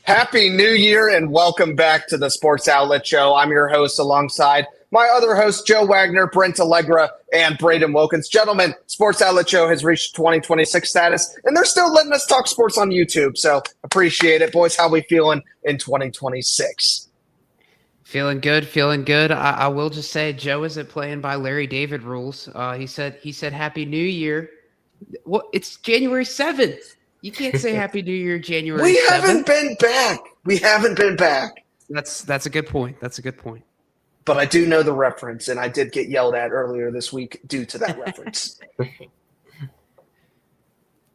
Happy New Year and welcome back to the Sports Outlet Show. I'm your host alongside my other hosts, Joe Wagner, Brent Allegra, and Braden Wilkins. Gentlemen, Sports Outlet Show has reached 2026 status, and they're still letting us talk sports on YouTube, so appreciate it. Boys, how we feeling in 2026? Feeling good, feeling good. I will just say Joe isn't playing by Larry David rules. He said Happy New Year. Well, it's January 7th. You can't say Happy New Year January 7th. We haven't been back. That's a good point. That's a good point. But I do know the reference, and I did get yelled at earlier this week due to that reference.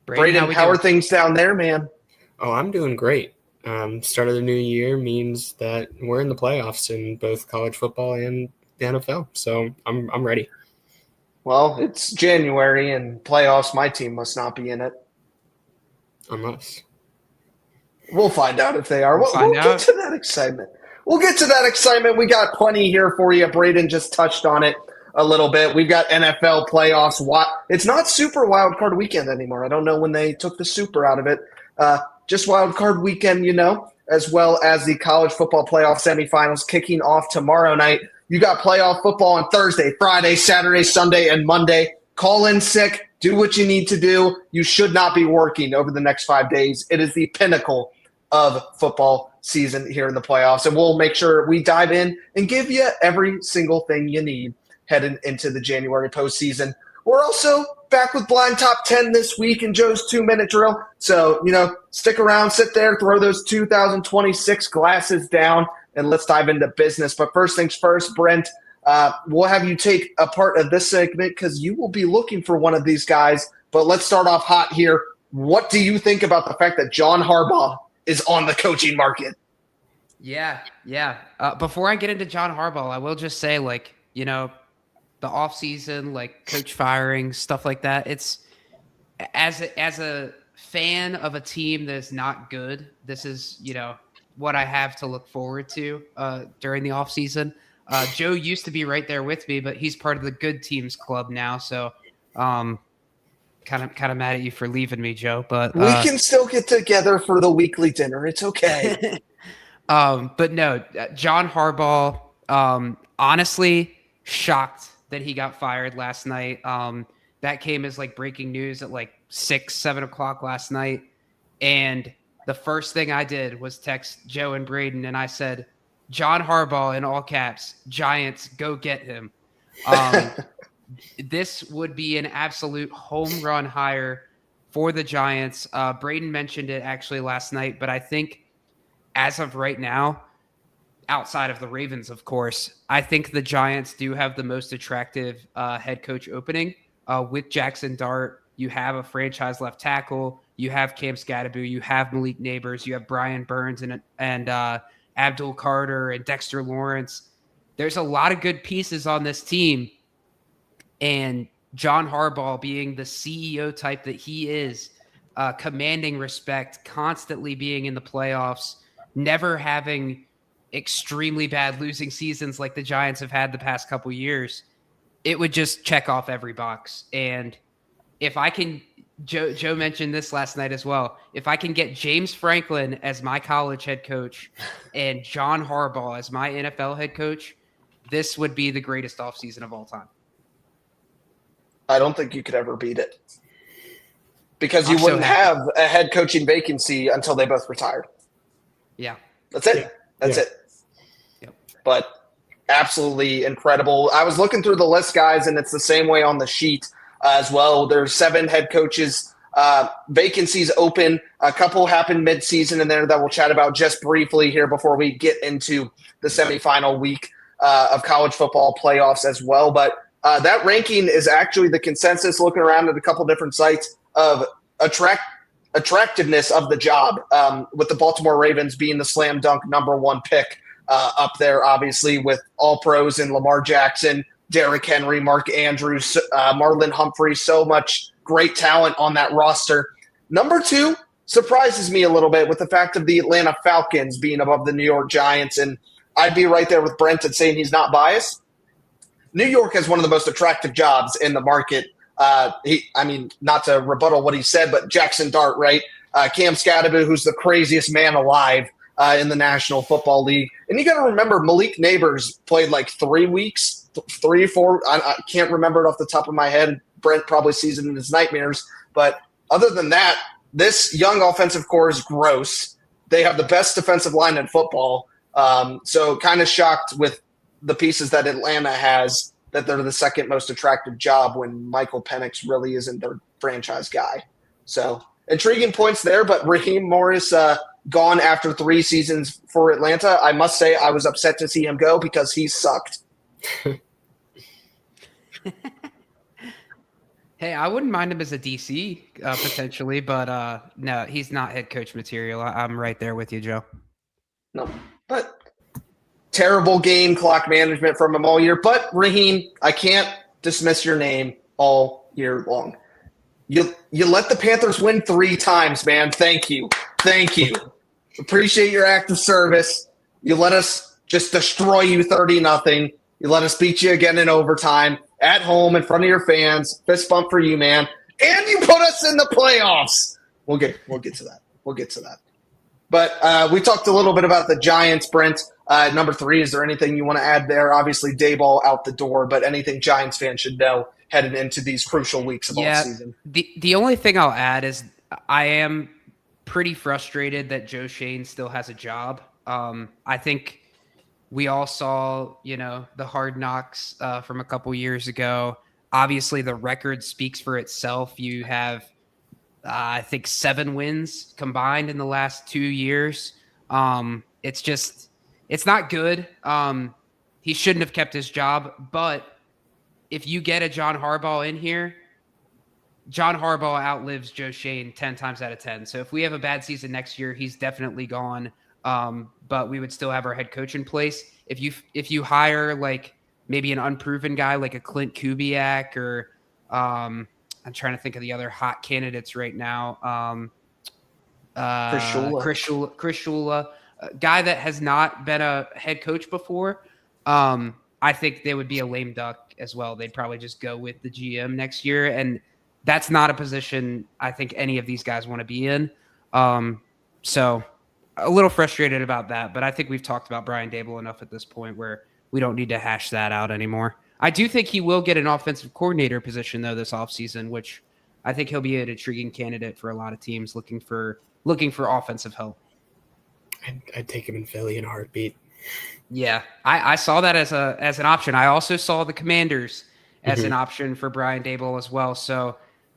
Braden, how are things down there, man? Oh, I'm doing great. Start of the new year means that we're in the playoffs in both college football and the NFL, so I'm ready. Well, it's January and playoffs. My team must not be in it. Unless. We'll find out if they are. We'll get to that excitement. We got plenty here for you. Braden just touched on it a little bit. We've got NFL playoffs. It's not Super Wild Card Weekend anymore. I don't know when they took the Super out of it. Just Wild Card Weekend, as well as the College Football Playoff Semifinals kicking off tomorrow night. You got playoff football on Thursday, Friday, Saturday, Sunday, and Monday. Call in sick. Do what you need to do. You should not be working over the next 5 days. It is the pinnacle of football season here in the playoffs, and we'll make sure we dive in and give you every single thing you need heading into the January postseason. We're also back with Blind Top 10 this week in Joe's 2-minute drill. So, stick around, sit there, throw those 2026 glasses down, and let's dive into business. But first things first, Brent, we'll have you take a part of this segment because you will be looking for one of these guys. But let's start off hot here. What do you think about the fact that John Harbaugh is on the coaching market? Yeah. Before I get into John Harbaugh, I will just say, the offseason, coach firing, stuff like that. It's as a fan of a team that's not good, this is, what I have to look forward to during the offseason. Joe used to be right there with me, but he's part of the good teams club now. So kind of mad at you for leaving me, Joe, but we can still get together for the weekly dinner. It's okay. But no, John Harbaugh, honestly shocked that he got fired last night. That came as breaking news at 6, 7 o'clock last night. And the first thing I did was text Joe and Braden, and I said, John Harbaugh in all caps, Giants, go get him. This would be an absolute home run hire for the Giants. Braden mentioned it actually last night, but I think as of right now, outside of the Ravens, of course, I think the Giants do have the most attractive head coach opening. With Jackson Dart, you have a franchise left tackle, you have Cam Scadaboo, you have Malik Neighbors, you have Brian Burns and Abdul Carter and Dexter Lawrence. There's a lot of good pieces on this team. And John Harbaugh, being the CEO type that he is, commanding respect, constantly being in the playoffs, never having extremely bad losing seasons like the Giants have had the past couple years, it would just check off every box. And if I can, Joe mentioned this last night as well, if I can get James Franklin as my college head coach and John Harbaugh as my NFL head coach, this would be the greatest offseason of all time. I don't think you could ever beat it because you wouldn't have a head coaching vacancy until they both retired. Yeah. That's it. That's it. Yep. But absolutely incredible. I was looking through the list, guys, and it's the same way on the sheet as well. There's 7 head coaches vacancies open. A couple happened midseason in there that we'll chat about just briefly here before we get into the semifinal week of college football playoffs as well. But that ranking is actually the consensus, looking around at a couple different sites, of attractiveness of the job, with the Baltimore Ravens being the slam dunk number 1 pick up there, obviously, with all pros in Lamar Jackson, Derrick Henry, Mark Andrews, Marlon Humphrey, so much great talent on that roster. Number 2 surprises me a little bit with the fact of the Atlanta Falcons being above the New York Giants, and I'd be right there with Brent and saying he's not biased. New York has one of the most attractive jobs in the market. Not to rebuttal what he said, but Jackson Dart, right? Cam Scadaboo, who's the craziest man alive, in the National Football League. And you got to remember, Malik Neighbors played like 3 weeks, 3 or 4. I can't remember it off the top of my head. Brent probably sees it in his nightmares. But other than that, this young offensive core is gross. They have the best defensive line in football. So kind of shocked with the pieces that Atlanta has that they're the second most attractive job when Michael Penix really isn't their franchise guy. So intriguing points there, but Raheem Morris gone after 3 seasons for Atlanta. I must say I was upset to see him go because he sucked. Hey, I wouldn't mind him as a DC potentially, but no, he's not head coach material. I'm right there with you, Joe. No, but terrible game clock management from him all year. But Raheem, I can't dismiss your name all year long. You let the Panthers win 3 times, man. Thank you. Appreciate your act of service. You let us just destroy you 30-0. You let us beat you again in overtime at home in front of your fans. Fist bump for you, man. And you put us in the playoffs. We'll get to that. But we talked a little bit about the Giants, Brent. Number 3, is there anything you want to add there? Obviously, Dayball out the door, but anything Giants fans should know heading into these crucial weeks of all season? The only thing I'll add is I am pretty frustrated that Joe Shane still has a job. I think we all saw, the Hard Knocks from a couple years ago. Obviously, the record speaks for itself. You have, I think, 7 wins combined in the last 2 years. It's not good. He shouldn't have kept his job. But if you get a John Harbaugh in here, John Harbaugh outlives Joe Shane 10 times out of 10. So if we have a bad season next year, he's definitely gone. But we would still have our head coach in place. If you hire like maybe an unproven guy like a Clint Kubiak or I'm trying to think of the other hot candidates right now. Chris Shula, a guy that has not been a head coach before. I think they would be a lame duck as well. They'd probably just go with the GM next year. And that's not a position I think any of these guys want to be in. So a little frustrated about that, but I think we've talked about Brian Daboll enough at this point where we don't need to hash that out anymore. I do think he will get an offensive coordinator position though this offseason, which I think he'll be an intriguing candidate for a lot of teams looking for offensive help. I'd take him in Philly in a heartbeat. Yeah, I saw that as an option. I also saw the Commanders as an option for Brian Daboll as well. So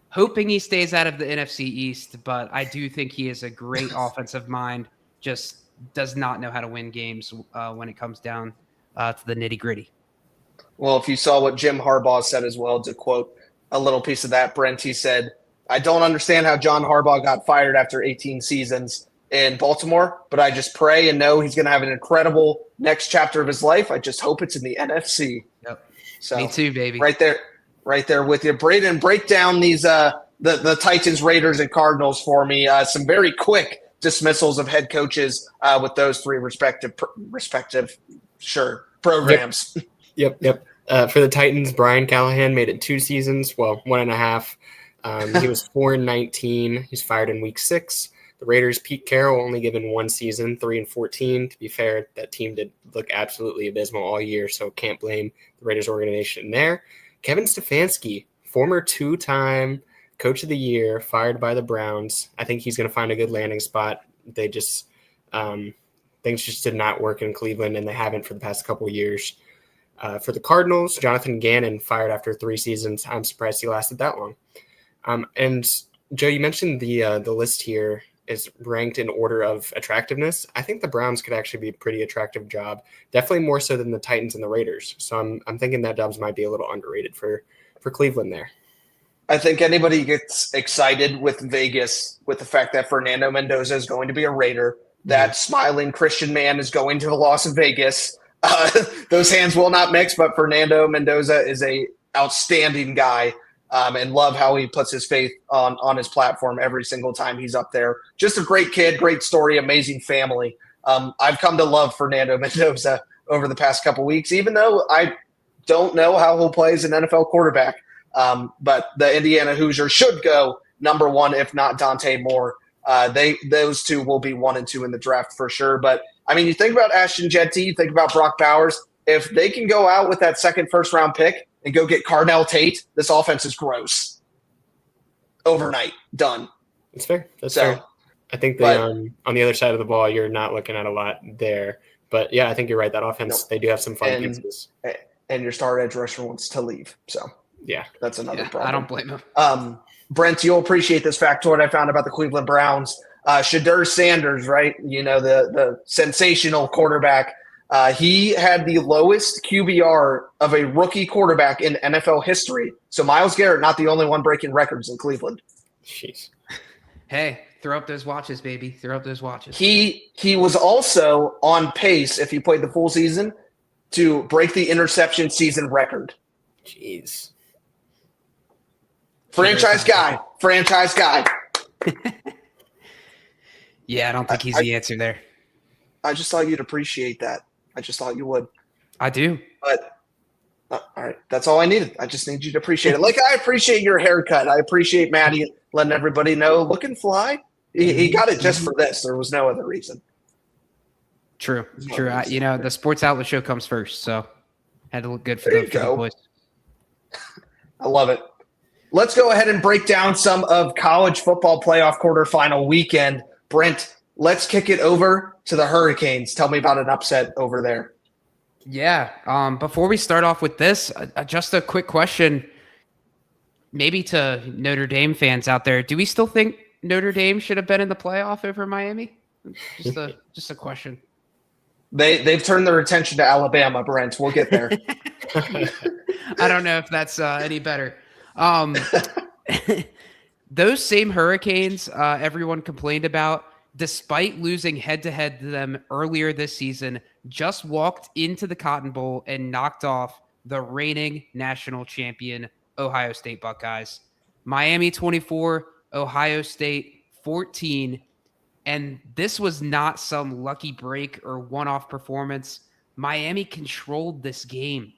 hoping he stays out of the NFC East, but I do think he is a great offensive mind, just does not know how to win games when it comes down to the nitty-gritty. Well, if you saw what Jim Harbaugh said as well, to quote a little piece of that, Brent, he said, I don't understand how John Harbaugh got fired after 18 seasons in Baltimore, but I just pray and know he's going to have an incredible next chapter of his life. I just hope it's in the NFC. Yep. So me too, baby. Right there with you. Braden, break down these the Titans, Raiders, and Cardinals for me. Some very quick dismissals of head coaches with those 3 respective programs. Yep. For the Titans, Brian Callahan made it 2 seasons, well, 1.5. He was 4-19. He's fired in week 6. The Raiders, Pete Carroll, only given 1 season, 3-14. To be fair, that team did look absolutely abysmal all year, so can't blame the Raiders organization there. Kevin Stefanski, former 2-time coach of the year, fired by the Browns. I think he's going to find a good landing spot. They just things just did not work in Cleveland, and they haven't for the past couple of years. For the Cardinals, Jonathan Gannon fired after 3 seasons. I'm surprised he lasted that long. And Joe, you mentioned the list here is ranked in order of attractiveness. I think the Browns could actually be a pretty attractive job, definitely more so than the Titans and the Raiders. So I'm thinking that jobs might be a little underrated for Cleveland there. I think anybody gets excited with Vegas with the fact that Fernando Mendoza is going to be a Raider, that smiling Christian man is going to the Las Vegas. Those hands will not mix, but Fernando Mendoza is a outstanding guy. And love how he puts his faith on his platform every single time he's up there. Just a great kid, great story, amazing family. I've come to love Fernando Mendoza over the past couple weeks, even though I don't know how he'll play as an NFL quarterback. But the Indiana Hoosiers should go number 1, if not Dante Moore. Those two will be 1 and 2 in the draft for sure. But I mean, you think about Ashton Jetty, you think about Brock Bowers. If they can go out with that second first-round pick and go get Cardell Tate, this offense is gross. Overnight, done. That's fair. That's fair. I think on the other side of the ball, you're not looking at a lot there. But yeah, I think you're right. That offense, they do have some fun pieces. And your star edge rusher wants to leave. So yeah, that's another problem. I don't blame him. Brent, you'll appreciate this factoid I found about the Cleveland Browns. Shadur Sanders, right? You know, the sensational quarterback. He had the lowest QBR of a rookie quarterback in NFL history. So Myles Garrett, not the only one breaking records in Cleveland. Jeez. Hey, throw up those watches, baby. Throw up those watches. He was also on pace, if he played the full season, to break the interception season record. Jeez. Franchise guy. Yeah, I don't think he's the answer there. I just thought you'd appreciate that. I just thought you would. I do. But, all right, that's all I needed. I just need you to appreciate it. Like, I appreciate your haircut. I appreciate Maddie letting everybody know, looking fly. He got it just for this. There was no other reason. True. The Sports Outlet show comes first, so had to look good for the boys. I love it. Let's go ahead and break down some of college football playoff quarterfinal weekend. Brent, let's kick it over to the Hurricanes. Tell me about an upset over there. Yeah. Before we start off with this, just a quick question, maybe to Notre Dame fans out there. Do we still think Notre Dame should have been in the playoff over Miami? Just a question. They've turned their attention to Alabama, Brent. We'll get there. I don't know if that's any better. Those same Hurricanes everyone complained about, despite losing head-to-head to them earlier this season, just walked into the Cotton Bowl and knocked off the reigning national champion Ohio State Buckeyes. Miami 24, Ohio State 14. And this was not some lucky break or one-off performance. Miami controlled this game.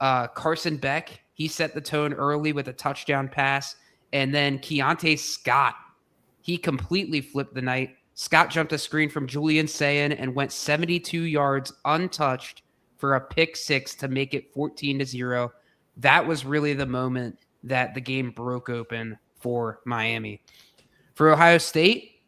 Carson Beck, he set the tone early with a touchdown pass. And then Keontae Scott, he completely flipped the night. Scott jumped a screen from Julian Sayin and went 72 yards untouched for a pick six to make it 14-0. That was really the moment that the game broke open for Miami. For Ohio State,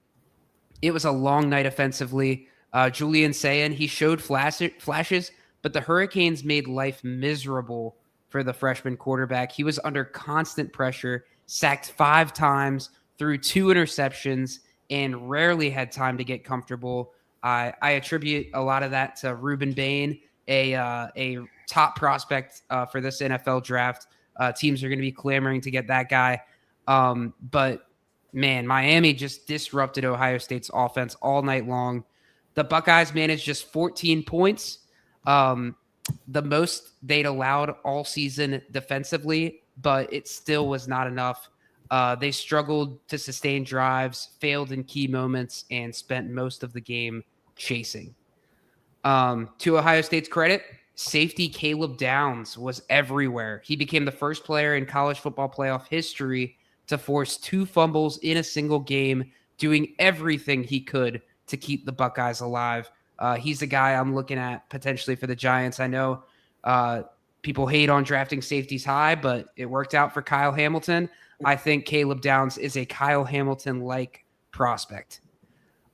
it was a long night offensively. Julian Sayin, he showed flashes, but the Hurricanes made life miserable for the freshman quarterback. He was under constant pressure, sacked 5 times, threw 2 interceptions, and rarely had time to get comfortable. I attribute a lot of that to Ruben Bain, a top prospect for this NFL draft. Teams are going to be clamoring to get that guy. But man, Miami just disrupted Ohio State's offense all night long. The Buckeyes managed just 14 points, the most they'd allowed all season defensively, but it still was not enough. They struggled to sustain drives, failed in key moments, and spent most of the game chasing. To Ohio State's credit, safety Caleb Downs was everywhere. He became the first player in college football playoff history to force 2 fumbles in a single game, doing everything he could to keep the Buckeyes alive. He's the guy I'm looking at potentially for the Giants. I know people hate on drafting safeties high, but it worked out for Kyle Hamilton. I think Caleb Downs is a Kyle Hamilton-like prospect.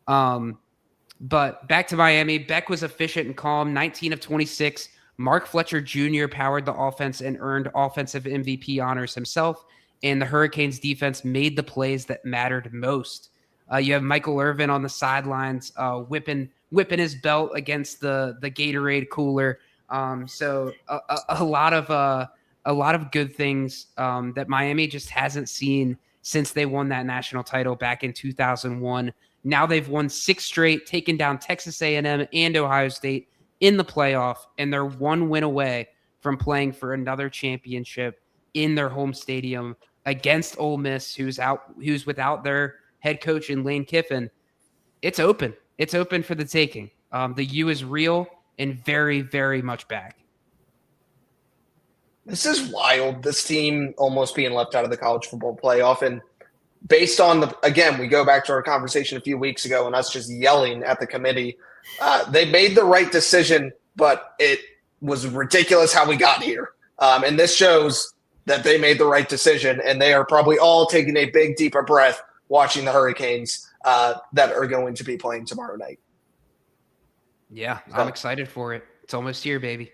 But back to Miami, Beck was efficient and calm, 19 of 26. Mark Fletcher Jr. powered the offense and earned offensive MVP honors himself, and the Hurricanes defense made the plays that mattered most. You have Michael Irvin on the sidelines whipping his belt against the Gatorade cooler. So a lot of good things that Miami just hasn't seen since they won that national title back in 2001. Now they've won 6 straight, taken down Texas A&M and Ohio State in the playoff, and they're 1 win away from playing for another championship in their home stadium against Ole Miss, who's without their head coach in Lane Kiffin. It's open. It's open for the taking. The U is real and very, very much back. This is wild. This team almost being left out of the college football playoff. And based on again, we go back to our conversation a few weeks ago and us just yelling at the committee. They made the right decision, but it was ridiculous how we got here. And this shows that they made the right decision, and they are probably all taking a big, deeper breath watching the Hurricanes that are going to be playing tomorrow night. Yeah, I'm excited for it. It's almost here, baby.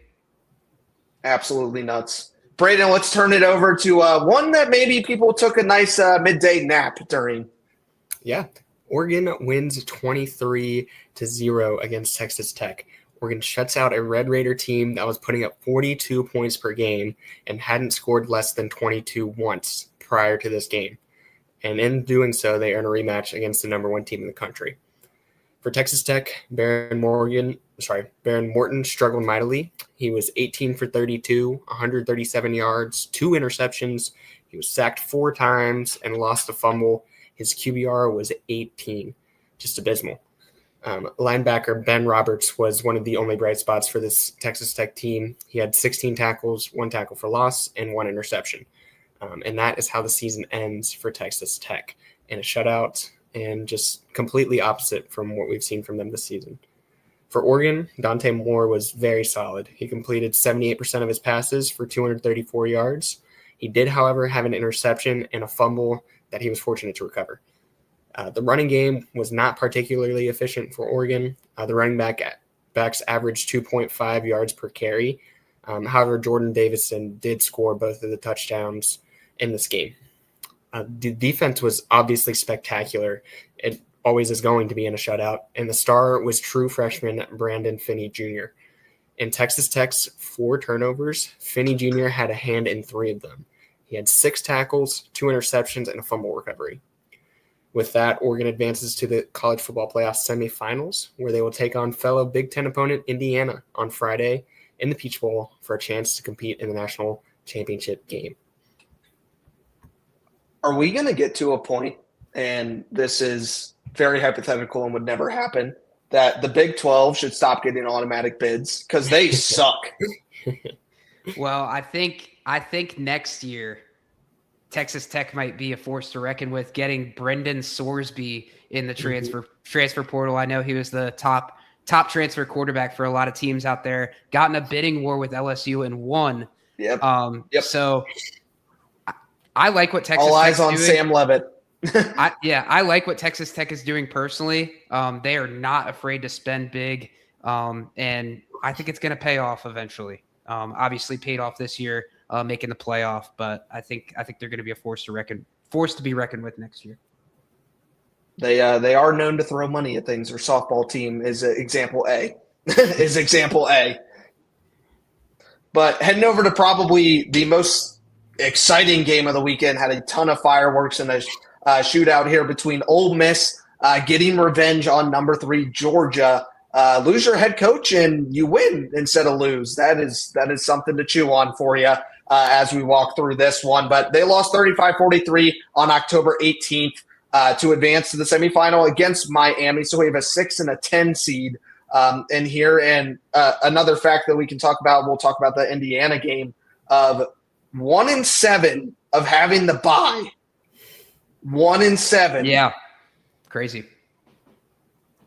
Absolutely nuts. Braden, let's turn it over to one that maybe people took a nice midday nap during. Yeah. Oregon wins 23-0 against Texas Tech. Oregon shuts out a Red Raider team that was putting up 42 points per game and hadn't scored less than 22 once prior to this game. And in doing so, they earn a rematch against the number one team in the country. For Texas Tech, Baron Morton struggled mightily. He was 18 for 32, 137 yards, 2 interceptions. He was sacked 4 times and lost a fumble. His QBR was 18, just abysmal. Linebacker Ben Roberts was one of the only bright spots for this Texas Tech team. He had 16 tackles, 1 tackle for loss, and 1 interception. And that is how the season ends for Texas Tech, in a shutout and just completely opposite from what we've seen from them this season. For Oregon, Dante Moore was very solid. He completed 78% of his passes for 234 yards. He did, however, have an interception and a fumble that he was fortunate to recover. The running game was not particularly efficient for Oregon. The running backs averaged 2.5 yards per carry. However, Jordan Davison did score both of the touchdowns in this game. The defense was obviously spectacular. It always is going to be in a shutout. And the star was true freshman Brandon Finney Jr. In Texas Tech's 4 turnovers, Finney Jr. had a hand in 3 of them. He had 6 tackles, 2 interceptions, and a fumble recovery. With that, Oregon advances to the College Football Playoff Semifinals, where they will take on fellow Big Ten opponent Indiana on Friday in the Peach Bowl for a chance to compete in the national championship game. Are we going to get to a point, and this is very hypothetical and would never happen, that the Big 12 should stop getting automatic bids because they suck? Well, I think next year Texas Tech might be a force to reckon with, getting Brendan Sorsby in the transfer portal. I know he was the top transfer quarterback for a lot of teams out there. Got in a bidding war with LSU and won. Yep. So I like what Texas. All eyes Tech's on doing. Sam Levitt. I like what Texas Tech is doing personally. They are not afraid to spend big, and I think it's going to pay off eventually. Obviously, paid off this year, making the playoff, but I think they're going to be a force to be reckoned with next year. They are known to throw money at things. Their softball team is example A. But heading over to probably the most exciting game of the weekend, had a ton of fireworks and a shootout here between Ole Miss getting revenge on number 3 Georgia. Lose your head coach and you win instead of lose. That is something to chew on for you as we walk through this one. But they lost 35-43 on October 18th to advance to the semifinal against Miami. So we have a 6 and a 10 seed in here. And another fact that we can talk about, we'll talk about the Indiana game, of 1-7 of having the bye. 1-7. Yeah, crazy.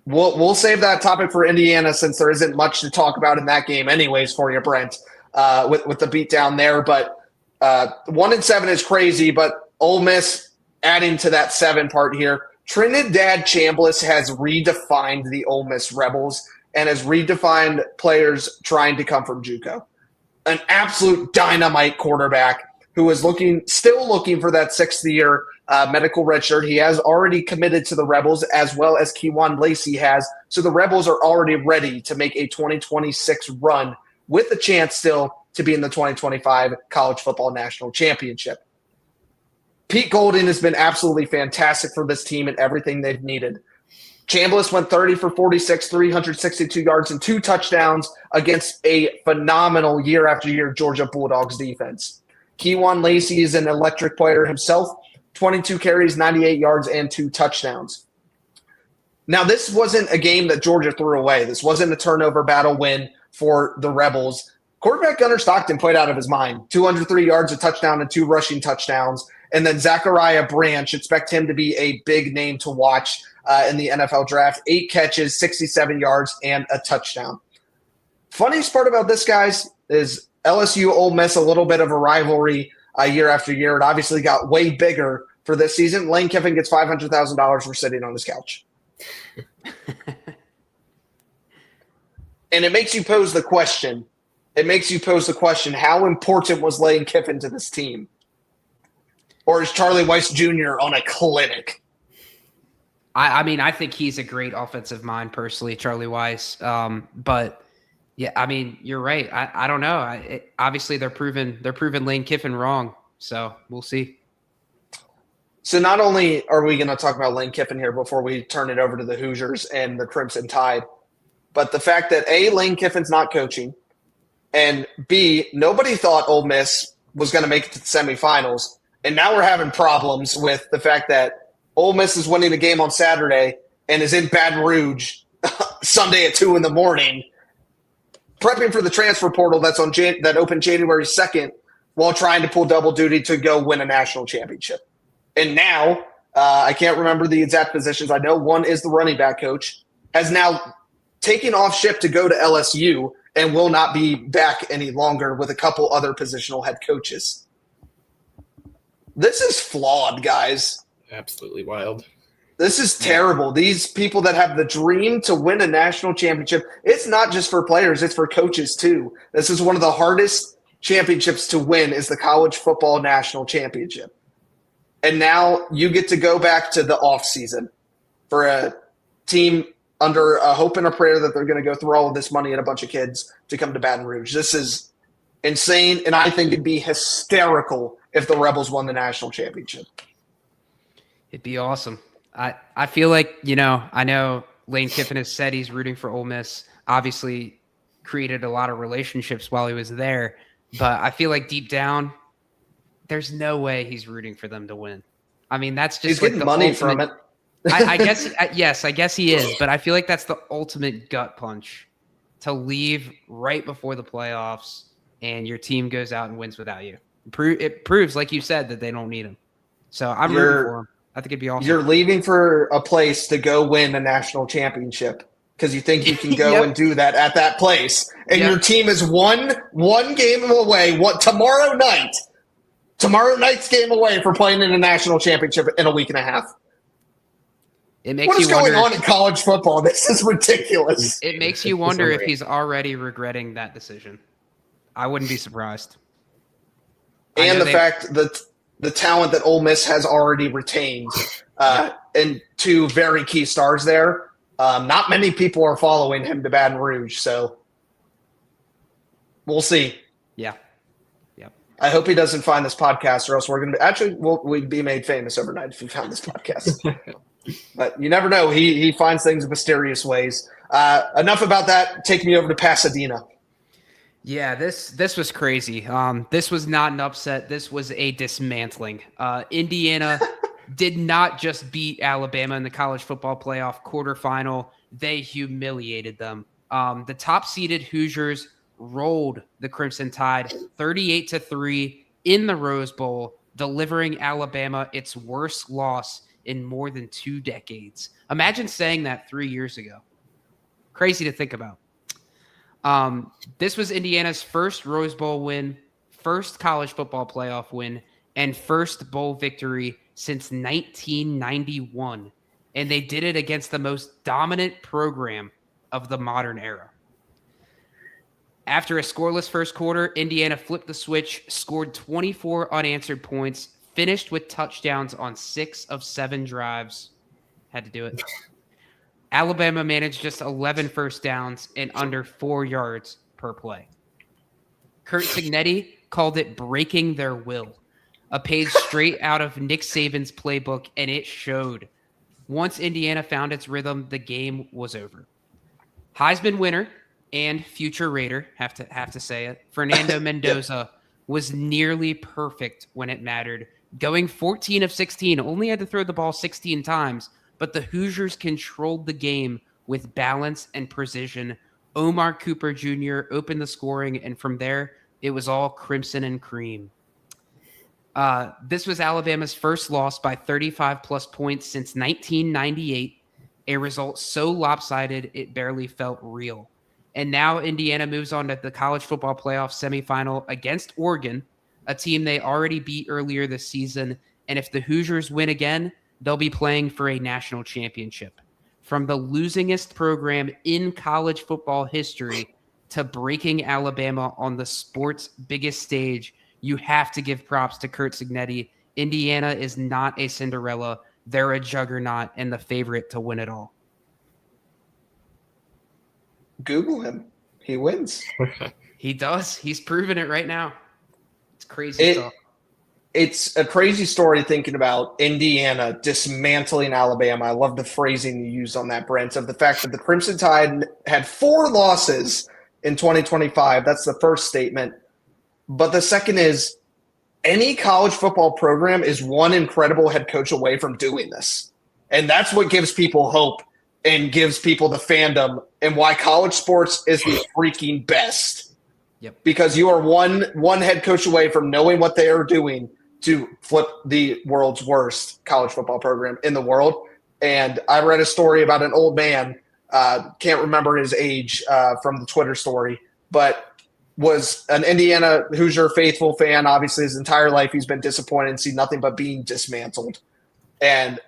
We'll save that topic for Indiana since there isn't much to talk about in that game anyways for you, Brent, with the beatdown there. But 1-7 is crazy, but Ole Miss adding to that 7 part here. Trinidad Chambliss has redefined the Ole Miss Rebels and has redefined players trying to come from JUCO. An absolute dynamite quarterback who is still looking for that 6th-year medical redshirt. He has already committed to the Rebels, as well as Kewan Lacey has. So the Rebels are already ready to make a 2026 run with a chance still to be in the 2025 College Football National Championship. Pete Golding has been absolutely fantastic for this team and everything they've needed. Chambliss went 30 for 46, 362 yards, and 2 touchdowns against a phenomenal year-after-year Georgia Bulldogs defense. Kewan Lacey is an electric player himself, 22 carries, 98 yards, and 2 touchdowns. Now, this wasn't a game that Georgia threw away. This wasn't a turnover battle win for the Rebels. Quarterback Gunnar Stockton played out of his mind. 203 yards, a touchdown, and 2 rushing touchdowns. And then Zachariah Branch, expect him to be a big name to watch in the NFL draft. 8 catches, 67 yards, and a touchdown. Funniest part about this, guys, is LSU Ole Miss, a little bit of a rivalry year after year. It obviously got way bigger for this season. Lane Kiffin gets $500,000 for sitting on his couch. And it makes you pose the question. How important was Lane Kiffin to this team? Or is Charlie Weiss Jr. on a clinic? I mean, I think he's a great offensive mind, personally, Charlie Weiss. But yeah, I mean, you're right. I don't know. Obviously, they're proving Lane Kiffin wrong. So we'll see. So not only are we going to talk about Lane Kiffin here before we turn it over to the Hoosiers and the Crimson Tide, but the fact that A, Lane Kiffin's not coaching, and B, nobody thought Ole Miss was going to make it to the semifinals, and now we're having problems with the fact that Ole Miss is winning the game on Saturday and is in Baton Rouge Sunday at 2 in the morning, prepping for the transfer portal that opened January 2nd while trying to pull double duty to go win a national championship. And now, I can't remember the exact positions. I know one is the running back coach, has now taken off ship to go to LSU and will not be back any longer with a couple other positional head coaches. This is flawed, guys. Absolutely wild. This is terrible. These people that have the dream to win a national championship, it's not just for players, it's for coaches too. This is one of the hardest championships to win, is the College Football National Championship. And now you get to go back to the offseason for a team under a hope and a prayer that they're going to go through all of this money at a bunch of kids to come to Baton Rouge. This is insane, and I think it'd be hysterical if the Rebels won the national championship. It'd be awesome. I feel like, I know Lane Kiffin has said he's rooting for Ole Miss, obviously created a lot of relationships while he was there, but I feel like deep down, there's no way he's rooting for them to win. I mean, that's just he's getting the money from it. I guess, yes, I guess he is, but I feel like that's the ultimate gut punch, to leave right before the playoffs and your team goes out and wins without you. It proves, like you said, that they don't need him. So I'm rooting for him. I think it'd be awesome. You're leaving for a place to go win a national championship because you think you can go and do that at that place. And your team is one game away. Tomorrow night's game away for playing in a national championship in a week and a half. What is going on in college football? This is ridiculous. It makes you wonder if he's already regretting that decision. I wouldn't be surprised. And the fact that the talent that Ole Miss has already retained and 2 very key stars there, not many people are following him to Baton Rouge, so we'll see. Yeah. I hope he doesn't find this podcast, or else we're going to we'd be made famous overnight if he found this podcast. But you never know. He finds things in mysterious ways. Enough about that. Take me over to Pasadena. Yeah, this was crazy. This was not an upset. This was a dismantling. Indiana did not just beat Alabama in the College Football Playoff quarterfinal. They humiliated them. The top-seeded Hoosiers rolled the Crimson Tide 38-3 in the Rose Bowl, delivering Alabama its worst loss in more than 2 decades. Imagine saying that 3 years ago. Crazy to think about. This was Indiana's first Rose Bowl win, first College Football Playoff win, and first bowl victory since 1991. And they did it against the most dominant program of the modern era. After a scoreless first quarter, Indiana flipped the switch, scored 24 unanswered points, finished with touchdowns on 6 of 7 drives. Had to do it. Alabama managed just 11 first downs and under 4 yards per play. Kurt Cignetti called it breaking their will, a page straight out of Nick Saban's playbook, and it showed. Once Indiana found its rhythm, the game was over. Heisman winner and future Raider, have to say it, Fernando Mendoza was nearly perfect when it mattered, going 14 of 16, only had to throw the ball 16 times, but the Hoosiers controlled the game with balance and precision. Omar Cooper Jr. opened the scoring, and from there, it was all crimson and cream. This was Alabama's first loss by 35-plus points since 1998, a result so lopsided it barely felt real. And now Indiana moves on to the College Football Playoff Semifinal against Oregon, a team they already beat earlier this season. And if the Hoosiers win again, they'll be playing for a national championship. From the losingest program in college football history to breaking Alabama on the sport's biggest stage, you have to give props to Curt Cignetti. Indiana is not a Cinderella. They're a juggernaut and the favorite to win it all. Google him. He wins. He does. He's proven it right now. It's crazy stuff. It's a crazy story thinking about Indiana dismantling Alabama. I love the phrasing you used on that, Brent, of the fact that the Crimson Tide had 4 losses in 2025. That's the first statement. But the second is any college football program is one incredible head coach away from doing this. And that's what gives people hope and gives people the fandom and why college sports is the freaking best. Yep. Because you are one head coach away from knowing what they are doing to flip the world's worst college football program in the world. And I read a story about an old man, can't remember his age from the Twitter story, but was an Indiana Hoosier faithful fan. Obviously, his entire life he's been disappointed and see nothing but being dismantled. And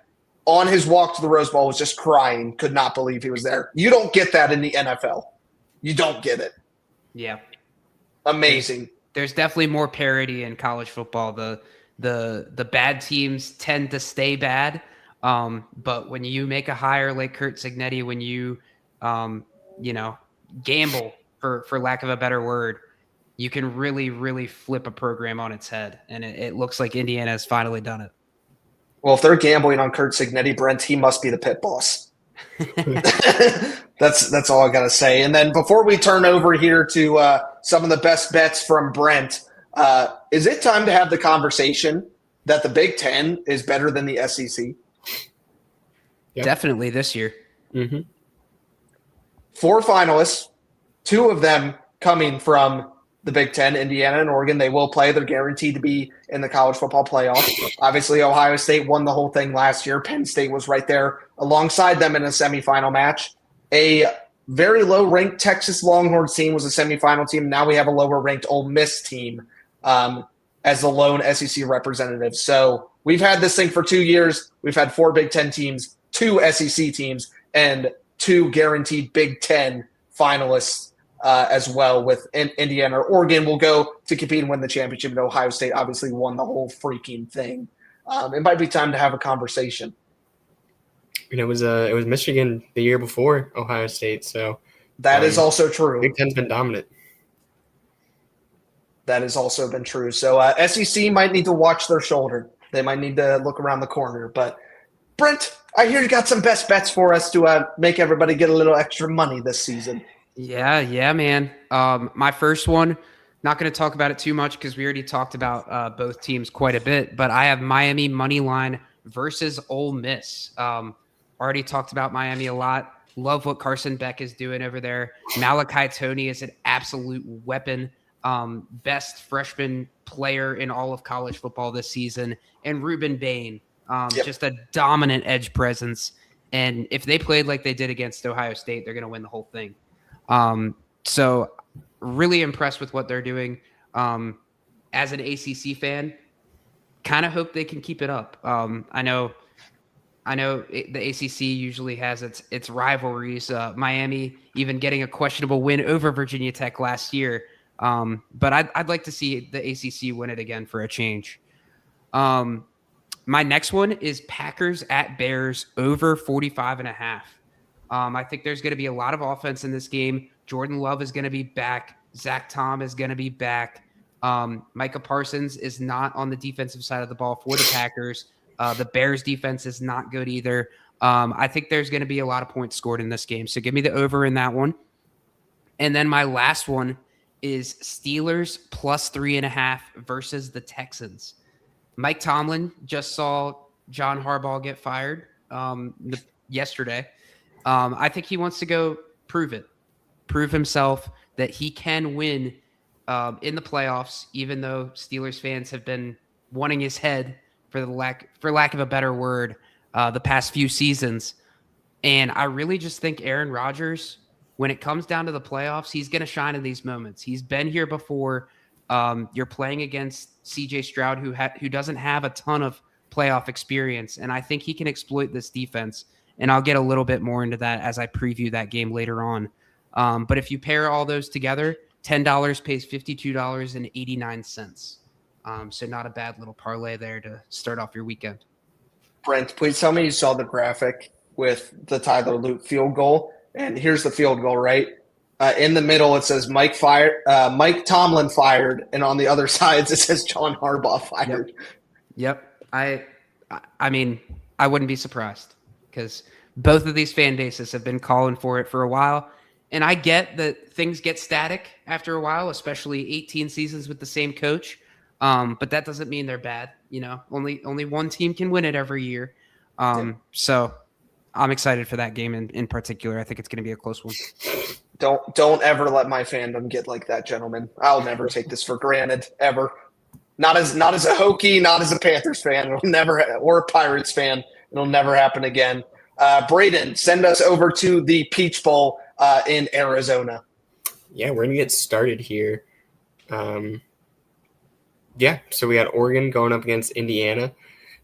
on his walk to the Rose Bowl was just crying, could not believe he was there. You don't get that in the NFL. You don't get it. Yeah. Amazing. There's definitely more parity in college football. The bad teams tend to stay bad. But when you make a hire like Curt Cignetti, when you gamble for lack of a better word, you can really, really flip a program on its head. And it looks like Indiana has finally done it. Well, if they're gambling on Curt Cignetti, Brent, he must be the pit boss. That's all I got to say. And then before we turn over here to some of the best bets from Brent, is it time to have the conversation that the Big Ten is better than the SEC? Yep. Definitely this year. Mm-hmm. 4 finalists, 2 of them coming from the Big Ten, Indiana and Oregon. They will play. They're guaranteed to be in the college football playoff. Obviously, Ohio State won the whole thing last year. Penn State was right there alongside them in a semifinal match. A very low-ranked Texas Longhorns team was a semifinal team. Now we have a lower-ranked Ole Miss team as the lone SEC representative. So we've had this thing for 2 years. We've had 4 Big Ten teams, 2 SEC teams, and 2 guaranteed Big Ten finalists as well, with Indiana or Oregon will go to compete and win the championship. And Ohio State obviously won the whole freaking thing. It might be time to have a conversation. And it was Michigan the year before Ohio State, so that is also true. Big Ten's been dominant. That has also been true. So SEC might need to watch their shoulder. They might need to look around the corner. But Brent, I hear you got some best bets for us to make everybody get a little extra money this season. Yeah, man. My first one, not going to talk about it too much because we already talked about both teams quite a bit, but I have Miami money line versus Ole Miss. Already talked about Miami a lot. Love what Carson Beck is doing over there. Malachi Toney is an absolute weapon. Best freshman player in all of college football this season. And Ruben Bain, just a dominant edge presence. And if they played like they did against Ohio State, they're going to win the whole thing. So really impressed with what they're doing. As an ACC fan, kind of hope they can keep it up. I know the ACC usually has its rivalries. Miami even getting a questionable win over Virginia Tech last year. But I'd like to see the ACC win it again for a change. My next one is Packers at Bears over 45.5. I think there's going to be a lot of offense in this game. Jordan Love is going to be back. Zach Tom is going to be back. Micah Parsons is not on the defensive side of the ball for the Packers. The Bears defense is not good either. I think there's going to be a lot of points scored in this game. So give me the over in that one. And then my last one is Steelers plus 3.5 versus the Texans. Mike Tomlin just saw John Harbaugh get fired yesterday. I think he wants to go prove himself that he can win in the playoffs, even though Steelers fans have been wanting his head, for lack of a better word, the past few seasons. And I really just think Aaron Rodgers, when it comes down to the playoffs, he's going to shine in these moments. He's been here before. You're playing against C.J. Stroud, who doesn't have a ton of playoff experience, and I think he can exploit this defense. And I'll get a little bit more into that as I preview that game later on. But if you pair all those together, $10 pays $52.89. So not a bad little parlay there to start off your weekend. Brent, please tell me you saw the graphic with the Tyler Luke field goal. And here's the field goal, right? In the middle, it says Mike Tomlin fired. And on the other sides, it says John Harbaugh fired. Yep. I mean, I wouldn't be surprised because both of these fan bases have been calling for it for a while. And I get that things get static after a while, especially 18 seasons with the same coach. But that doesn't mean they're bad. Only one team can win it every year. So I'm excited for that game in particular. I think it's going to be a close one. Don't ever let my fandom get like that, gentlemen. I'll never take this for granted, ever. Not as a Hokie, not as a Panthers fan. It'll never, or a Pirates fan. It'll never happen again. Braden, send us over to the Peach Bowl in Arizona. Yeah, we're going to get started here. So we got Oregon going up against Indiana,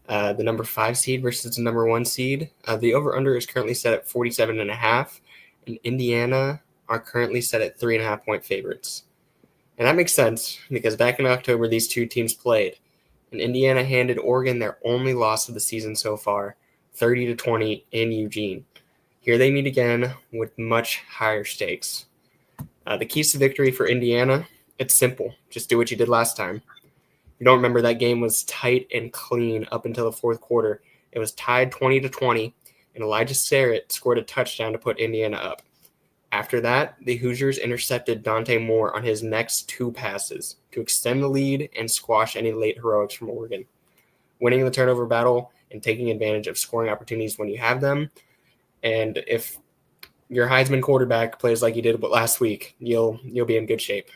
the number 5 seed versus the number 1 seed. The over-under is currently set at 47.5, and Indiana are currently set at 3.5-point favorites. And that makes sense because back in October, these two teams played, and Indiana handed Oregon their only loss of the season so far, 30-20 in Eugene. Here they meet again with much higher stakes. The keys to victory for Indiana, it's simple. Just do what you did last time. You don't remember that game was tight and clean up until the fourth quarter. It was tied 20-20, and Elijah Sarrett scored a touchdown to put Indiana up. After that, the Hoosiers intercepted Dante Moore on his next 2 passes to extend the lead and squash any late heroics from Oregon. Winning the turnover battle and taking advantage of scoring opportunities when you have them. And if your Heisman quarterback plays like he did last week, you'll be in good shape.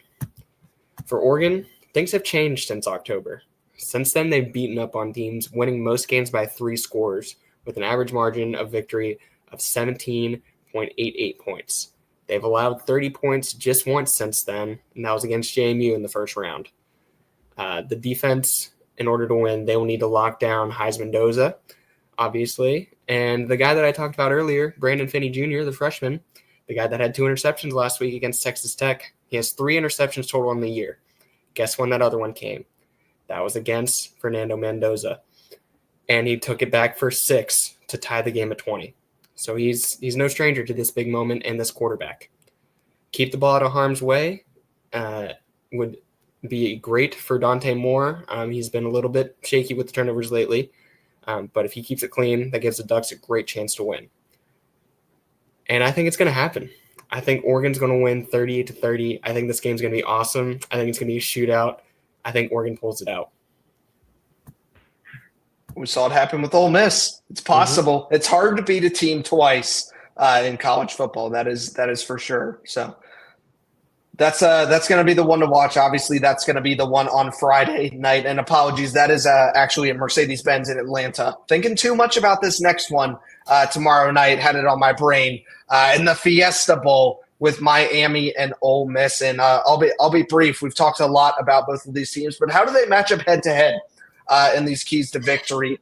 For Oregon, things have changed since October. Since then, they've beaten up on teams, winning most games by 3 scores with an average margin of victory of 17.88 points. They've allowed 30 points just once since then, and that was against JMU in the first round. The defense, in order to win, they will need to lock down Heisman Doza, obviously. And the guy that I talked about earlier, Brandon Finney Jr., the freshman, the guy that had 2 interceptions last week against Texas Tech, he has 3 interceptions total on the year. Guess when that other one came? That was against Fernando Mendoza. And he took it back for 6 to tie the game at 20. So he's no stranger to this big moment and this quarterback. Keep the ball out of harm's way would be great for Dante Moore. He's been a little bit shaky with the turnovers lately. But if he keeps it clean, that gives the Ducks a great chance to win. And I think it's going to happen. I think Oregon's going to win 38-30. I think this game's going to be awesome. I think it's going to be a shootout. I think Oregon pulls it out. We saw it happen with Ole Miss. It's possible. Mm-hmm. It's hard to beat a team twice in college football. That is for sure. So that's going to be the one to watch. Obviously, that's going to be the one on Friday night. And apologies, that is actually at Mercedes-Benz in Atlanta. Thinking too much about this next one tomorrow night. Had it on my brain. In the Fiesta Bowl with Miami and Ole Miss. And I'll be brief. We've talked a lot about both of these teams, but how do they match up head-to-head in these keys to victory?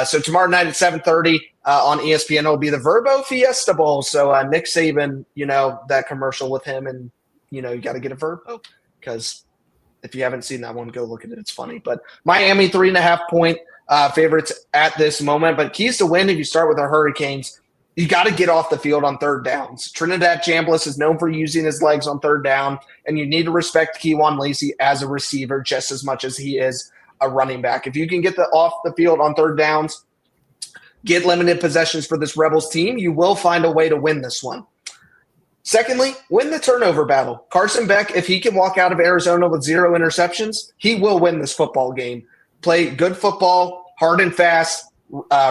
So tomorrow night at 7:30 on ESPN, it'll be the Verbo Fiesta Bowl. So Nick Saban, that commercial with him, and you got to get a Verbo because if you haven't seen that one, go look at it. It's funny. But Miami 3.5-point favorites at this moment. But keys to win, if you start with the Hurricanes, you got to get off the field on third downs. Trinidad Chambliss is known for using his legs on third down, and you need to respect Kejuan Lacey as a receiver just as much as he is a running back. If you can get off the field on third downs, get limited possessions for this Rebels team, you will find a way to win this one. Secondly, win the turnover battle. Carson Beck, if he can walk out of Arizona with 0 interceptions, he will win this football game. Play good football, hard and fast.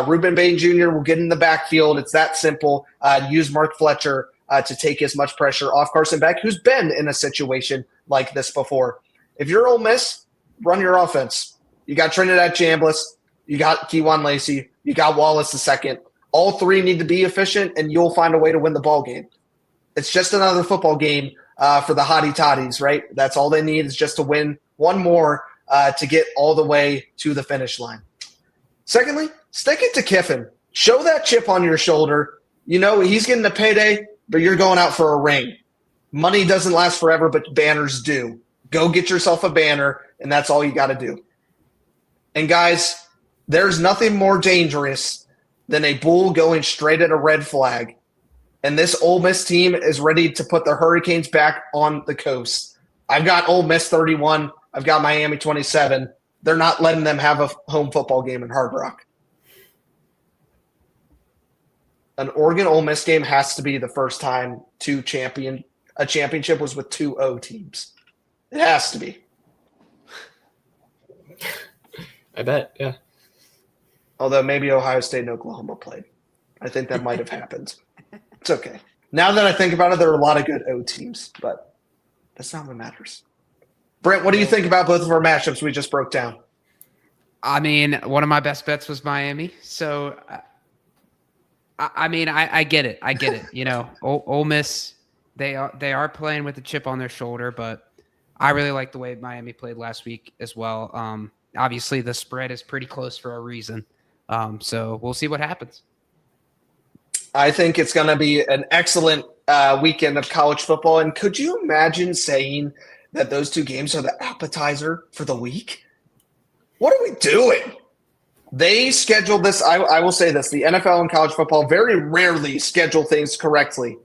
Reuben Bain Jr. will get in the backfield. It's that simple. Use Mark Fletcher to take as much pressure off Carson Beck, who's been in a situation like this before. If you're Ole Miss, run your offense. You got Trinidad Chambliss. You got Keywan Lacey. You got Wallace II. All three need to be efficient, and you'll find a way to win the ball game. It's just another football game for the hottie toddies, right? That's all they need is just to win one more to get all the way to the finish line. Secondly, stick it to Kiffin. Show that chip on your shoulder. You know he's getting a payday, but you're going out for a ring. Money doesn't last forever, but banners do. Go get yourself a banner, and that's all you got to do. And guys, there's nothing more dangerous than a bull going straight at a red flag. And this Ole Miss team is ready to put the Hurricanes back on the coast. I've got Ole Miss 31. I've got Miami 27. They're not letting them have a home football game in Hard Rock. An Oregon-Ole Miss game has to be the first time a championship was with two O teams. It has to be. I bet, yeah. Although maybe Ohio State and Oklahoma played. I think that might have happened. It's okay. Now that I think about it, there are a lot of good O teams, but that's not what matters. Brent, what do you think about both of our matchups we just broke down? I mean, one of my best bets was Miami. So, I get it. I get it. You know, Ole Miss, they are playing with a chip on their shoulder, but I really like the way Miami played last week as well. Obviously, the spread is pretty close for a reason. So we'll see what happens. I think it's going to be an excellent weekend of college football. And could you imagine saying that those two games are the appetizer for the week? What are we doing? They scheduled this. I will say this. The NFL and college football very rarely schedule things correctly.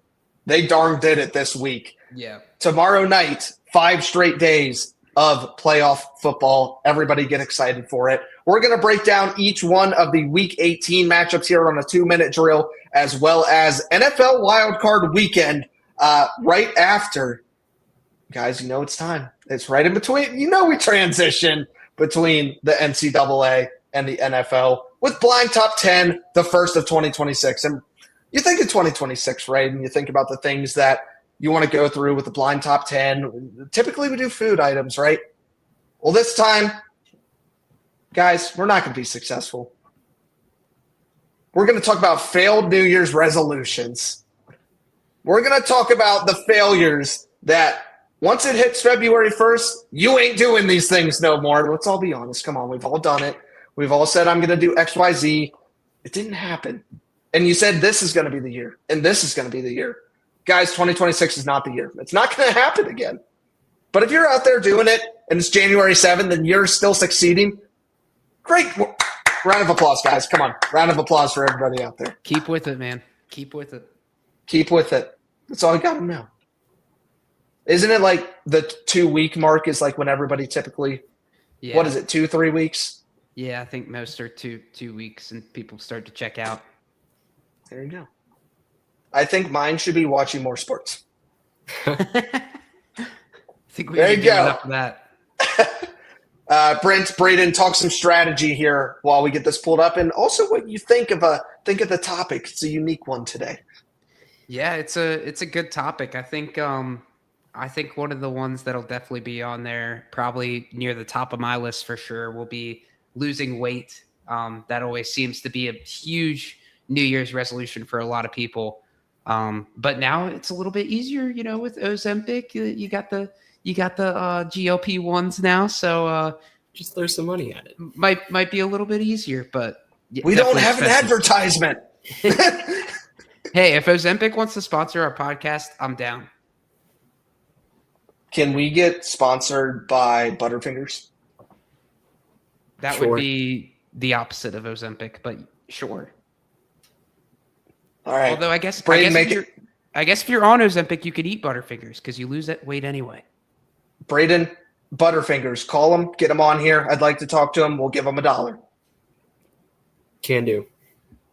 They darn did it this week. Yeah. Tomorrow night, 5 straight days of playoff football. Everybody get excited for it. We're going to break down each one of the Week 18 matchups here on a 2-minute drill, as well as NFL Wildcard Weekend right after. Guys, you know it's time. It's right in between. You know we transition between the NCAA and the NFL with Blind Top 10, the first of 2026. And you think of 2026, right? And you think about the things that you want to go through with the Blind Top 10. Typically we do food items, right? Well, this time, guys, we're not going to be successful. We're going to talk about failed New Year's resolutions. We're going to talk about the failures that once it hits February 1st, you ain't doing these things no more. Let's all be honest. Come on, we've all done it. We've all said, I'm going to do X, Y, Z. It didn't happen. And you said, this is going to be the year, and this is going to be the year. Guys, 2026 is not the year. It's not going to happen again. But if you're out there doing it, and it's January 7th, and you're still succeeding, great. Round of applause, guys. Come on. Round of applause for everybody out there. Keep with it, man. Keep with it. Keep with it. That's all I got to know. Isn't it like the 2-week mark is like when everybody typically, what is it, 2-3 weeks? Yeah, I think most are two weeks and people start to check out. There you go. I think mine should be watching more sports. I think we there can you give go. enough of that. Brent, Braden, talk some strategy here while we get this pulled up, and also what you think of the topic. It's a unique one today. Yeah, it's a good topic. I think one of the ones that'll definitely be on there, probably near the top of my list for sure, will be losing weight. That always seems to be a huge New Year's resolution for a lot of people. But now it's a little bit easier, you know, with Ozempic. You got the GLP ones now, so just throw some money at it. Might be a little bit easier, but we don't have an advertisement. Hey, if Ozempic wants to sponsor our podcast, I'm down. Can we get sponsored by Butterfingers? That would be the opposite of Ozempic, but sure. All right. Although I guess if you're on Ozempic, you could eat Butterfingers because you lose that weight anyway. Braden, Butterfingers, call them, get them on here. I'd like to talk to them. We'll give them $1. Can do.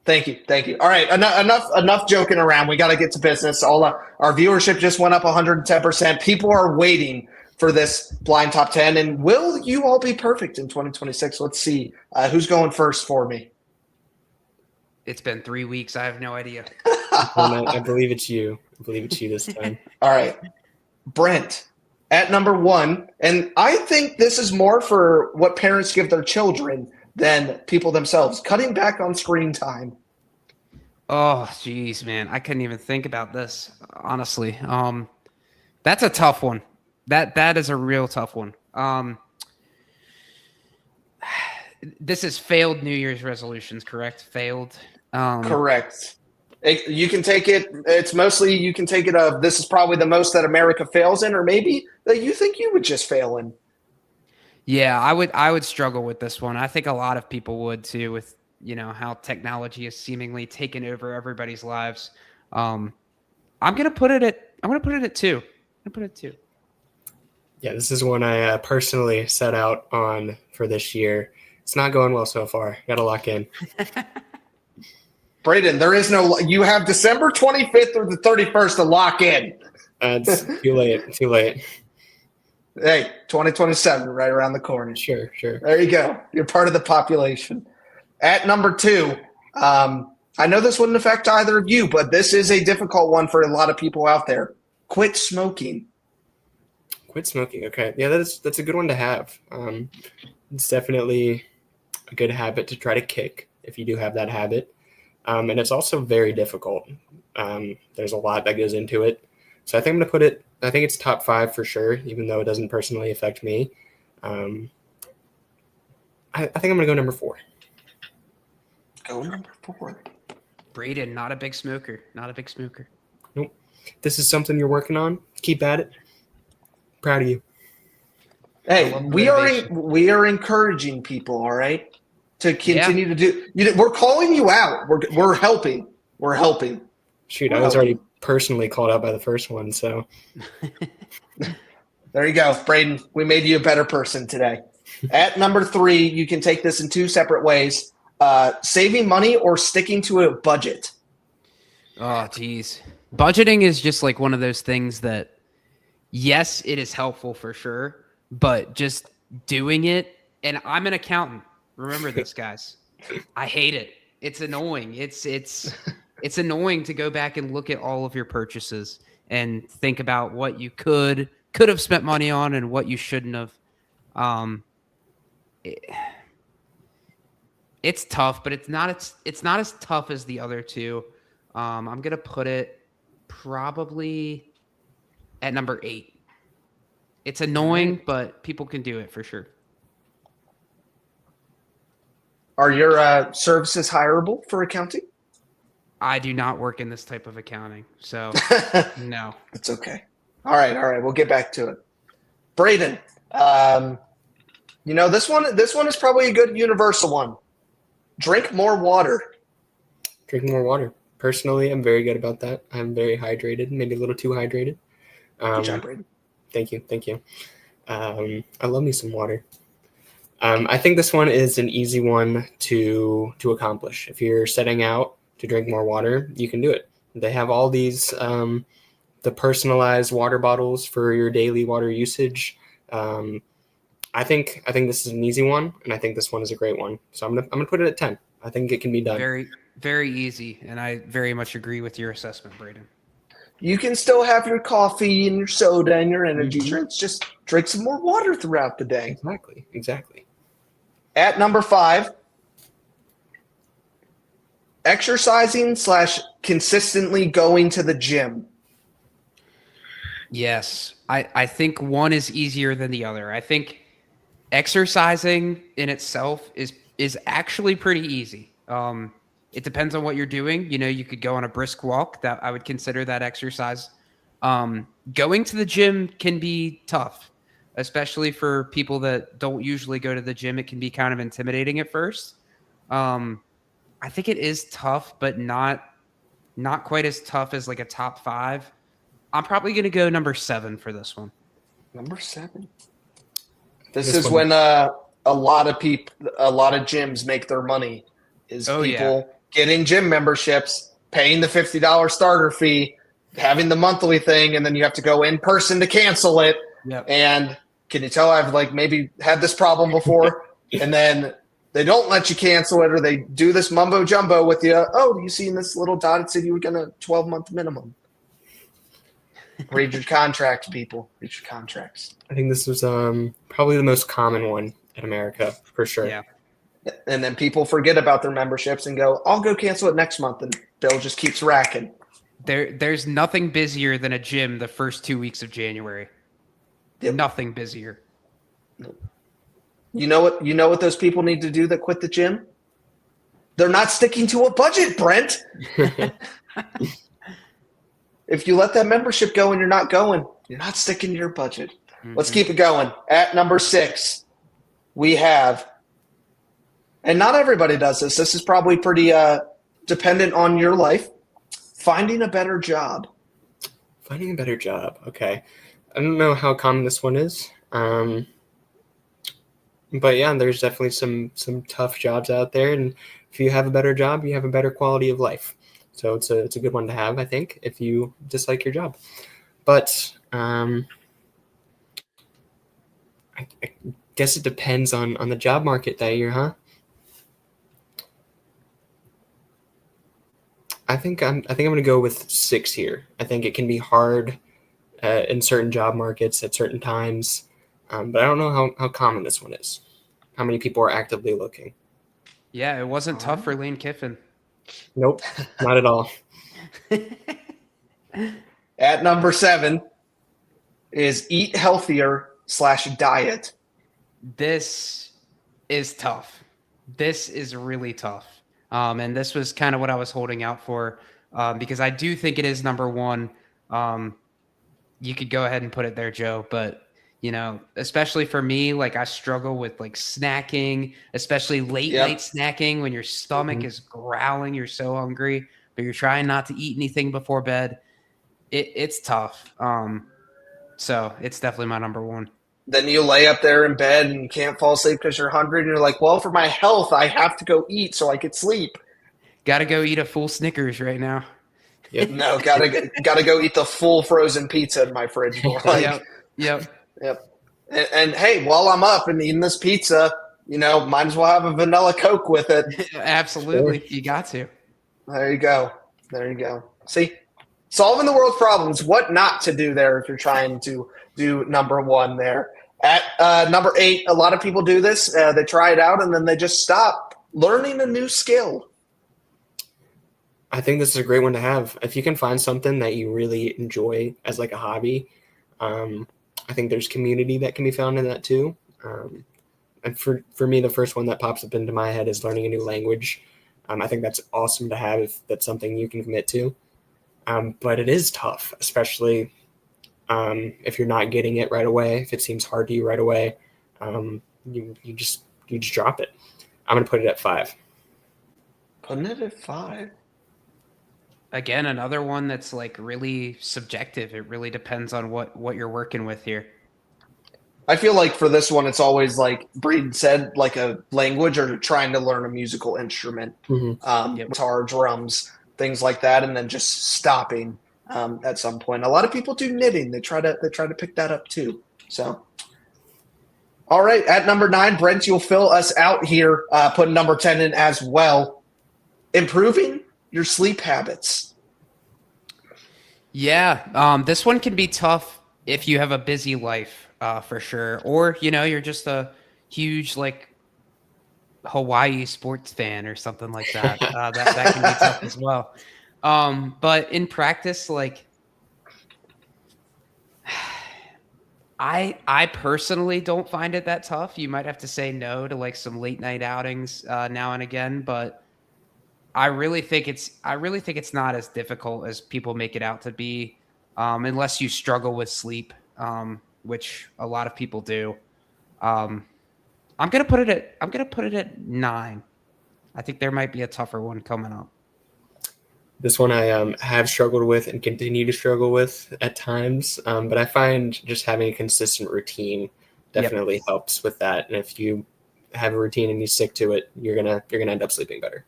Thank you. All right, enough joking around. We got to get to business. Our viewership just went up 110%. People are waiting for this blind top 10. And will you all be perfect in 2026? Let's see. Who's going first for me? It's been 3 weeks. I have no idea. I believe it's you. I believe it's you this time. All right. Brent, At number 1, and I think this is more for what parents give their children than people themselves, cutting back on screen time. Oh, geez, man. I couldn't even think about this, honestly. That's a tough one. That is a real tough one. This is failed New Year's resolutions, correct? Failed. Correct. You can take it. It's mostly you can take it of this is probably the most that America fails in, or maybe that you think you would just fail in. Yeah, I would struggle with this one. I think a lot of people would too, with how technology has seemingly taken over everybody's lives. I'm gonna put it at 2. I'm gonna put it at 2. Yeah, this is one I personally set out on for this year. It's not going well so far. Got to lock in. Braden, there is no. You have December 25th or the 31st to lock in. It's too late. Too late. Hey, 2027, right around the corner. Sure. There you go. You're part of the population. At number 2, I know this wouldn't affect either of you, but this is a difficult one for a lot of people out there. Quit smoking. Quit smoking. Okay. Yeah, that's a good one to have. It's definitely a good habit to try to kick if you do have that habit. And it's also very difficult. There's a lot that goes into it. So I think I'm going to put it, I think it's top 5 for sure, even though it doesn't personally affect me. I think I'm going to go number 4. Go number 4. Braden, not a big smoker. Nope. This is something you're working on. Keep at it. Proud of you. Hey, we are encouraging people, all right, to continue to do. We're calling you out. We're helping. Shoot, I was already personally called out by the first one, so. There you go, Braden. We made you a better person today. At number 3, you can take this in 2 separate ways: saving money or sticking to a budget. Oh, geez. Budgeting is just like one of those things that, yes, it is helpful for sure. But just doing it, and I'm an accountant. Remember this, guys. I hate it. It's annoying. It's annoying to go back and look at all of your purchases and think about what you could have spent money on and what you shouldn't have. It's tough, but it's not as tough as the other 2. I'm gonna put it probably at number 8. It's annoying, but people can do it for sure. Are your services hireable for accounting? I do not work in this type of accounting, so no. It's okay. All right. We'll get back to it. Braden, this one is probably a good universal one. Drink more water. Drink more water. Personally, I'm very good about that. I'm very hydrated, maybe a little too hydrated. Good job, Braden. Thank you. I love me some water. I think this one is an easy one to accomplish. If you're setting out to drink more water, you can do it. They have all these the personalized water bottles for your daily water usage. I think this is an easy one, and I think this one is a great one. So I'm gonna put it at 10. I think it can be done. Very, very easy, and I very much agree with your assessment, Braden. You can still have your coffee and your soda and your energy drinks. Just drink some more water throughout the day. Exactly. At number 5, exercising / consistently going to the gym. Yes. I think one is easier than the other. I think exercising in itself is actually pretty easy. It depends on what you're doing. You could go on a brisk walk. That I would consider that exercise. Going to the gym can be tough, especially for people that don't usually go to the gym. It can be kind of intimidating at first. I think it is tough, but not quite as tough as like a top 5. I'm probably going to go number 7 for this one. Number 7. This is when a lot of gyms make their money. Getting gym memberships, paying the $50 starter fee, having the monthly thing, and then you have to go in person to cancel it. Yep. And can you tell I've maybe had this problem before? And then they don't let you cancel it, or they do this mumbo jumbo with you. Oh, you see in this little dot it said you were going to 12-month minimum. Read your contracts, people. Read your contracts. I think this was probably the most common one in America, for sure. Yeah. And then people forget about their memberships and go, I'll go cancel it next month. And Bill just keeps racking. There's nothing busier than a gym the first 2 weeks of January. Yep. Nothing busier. You know what those people need to do that quit the gym? They're not sticking to a budget, Brent. If you let that membership go and you're not going, you're not sticking to your budget. Mm-hmm. Let's keep it going. At number 6, we have, and not everybody does this. This is probably pretty dependent on your life. Finding a better job. Finding a better job. Okay. I don't know how common this one is. But yeah, there's definitely some tough jobs out there. And if you have a better job, you have a better quality of life. So it's a good one to have, I think, if you dislike your job. But I guess it depends on the job market that year, huh? I think I'm going to go with 6 here. I think it can be hard in certain job markets at certain times, but I don't know how common this one is. How many people are actively looking? Yeah, it wasn't tough for Lane Kiffin. Nope, not at all. At number 7 is eat healthier/diet. This is tough. This is really tough. And this was kind of what I was holding out for because I do think it is number 1. You could go ahead and put it there, Joe. But, especially for me, like I struggle with like snacking, especially late night snacking when your stomach is growling. You're so hungry, but you're trying not to eat anything before bed. It's tough. So it's definitely my number 1. Then you lay up there in bed and you can't fall asleep because you're hungry. And you're like, well, for my health, I have to go eat so I could sleep. Got to go eat a full Snickers right now. Yep. No, gotta go eat the full frozen pizza in my fridge. Like, Yep. And hey, while I'm up and eating this pizza, might as well have a vanilla Coke with it. Absolutely. Sure. You got to. There you go. See, solving the world's problems, what not to do there if you're trying to do number 1 there. At number 8, a lot of people do this. They try it out and then they just stop learning a new skill. I think this is a great one to have. If you can find something that you really enjoy as like a hobby, I think there's community that can be found in that too. And for me, the first one that pops up into my head is learning a new language. I think that's awesome to have if that's something you can commit to. But it is tough, especially if you're not getting it right away. If it seems hard to you right away, you just drop it. I'm going to put it at 5. Putting it at 5. Again, another one that's like really subjective. It really depends on what you're working with here. I feel like for this one, it's always like Breeden said, like a language or trying to learn a musical instrument, guitar, drums, things like that, and then just stopping at some point. A lot of people do knitting. They try to pick that up too. So, all right, at number 9, Brent, you'll fill us out here. Putting number 10 in as well. Improving your sleep habits. Yeah, this one can be tough if you have a busy life, for sure. Or, you're just a huge, like, Hawaii sports fan or something like that. That can be tough as well. But in practice, like, I personally don't find it that tough. You might have to say no to, like, some late night outings now and again, but I really think it's not as difficult as people make it out to be, unless you struggle with sleep, which a lot of people do. I'm gonna put it at 9. I think there might be a tougher one coming up. This one I have struggled with and continue to struggle with at times, but I find just having a consistent routine definitely helps with that. And if you have a routine and you stick to it, you're gonna end up sleeping better.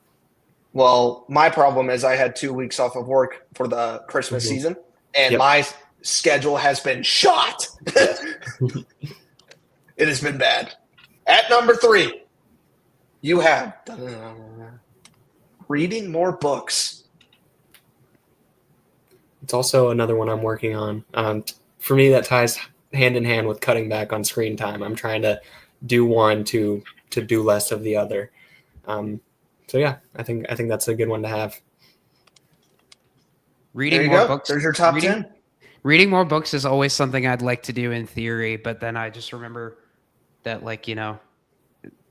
Well, my problem is I had 2 weeks off of work for the Christmas season, and my schedule has been shot. It has been bad. At number 3, you have reading more books. It's also another one I'm working on. For me, that ties hand in hand with cutting back on screen time. I'm trying to do one to do less of the other. So yeah, I think that's a good one to have. Reading more books. There's your top 10. Reading more books is always something I'd like to do in theory, but then I just remember that, like,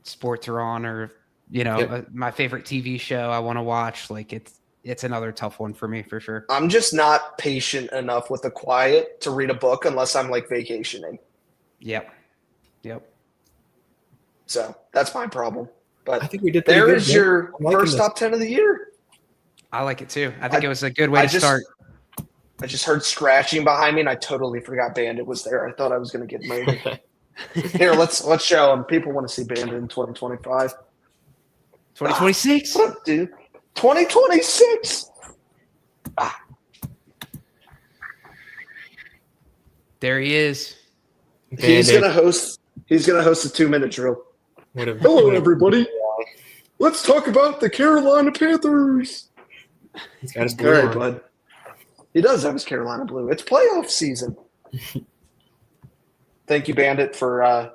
sports are on, or my favorite TV show I want to watch. Like, it's another tough one for me for sure. I'm just not patient enough with the quiet to read a book unless I'm like vacationing. Yep. So that's my problem. But I think we did. There is your first top 10 of the year. I like it too. I think it was a good way to start. I just heard scratching behind me, and I totally forgot Bandit was there. I thought I was going to get murdered. Here, let's show them. People want to see Bandit in 2025. 2026? What up, dude? 2026. There he is. Bandit. He's gonna host a 2-minute drill. Hello, everybody. Let's talk about the Carolina Panthers. He's got his blue on. All right, bud. He does have his Carolina blue. It's playoff season. Thank you, Bandit, for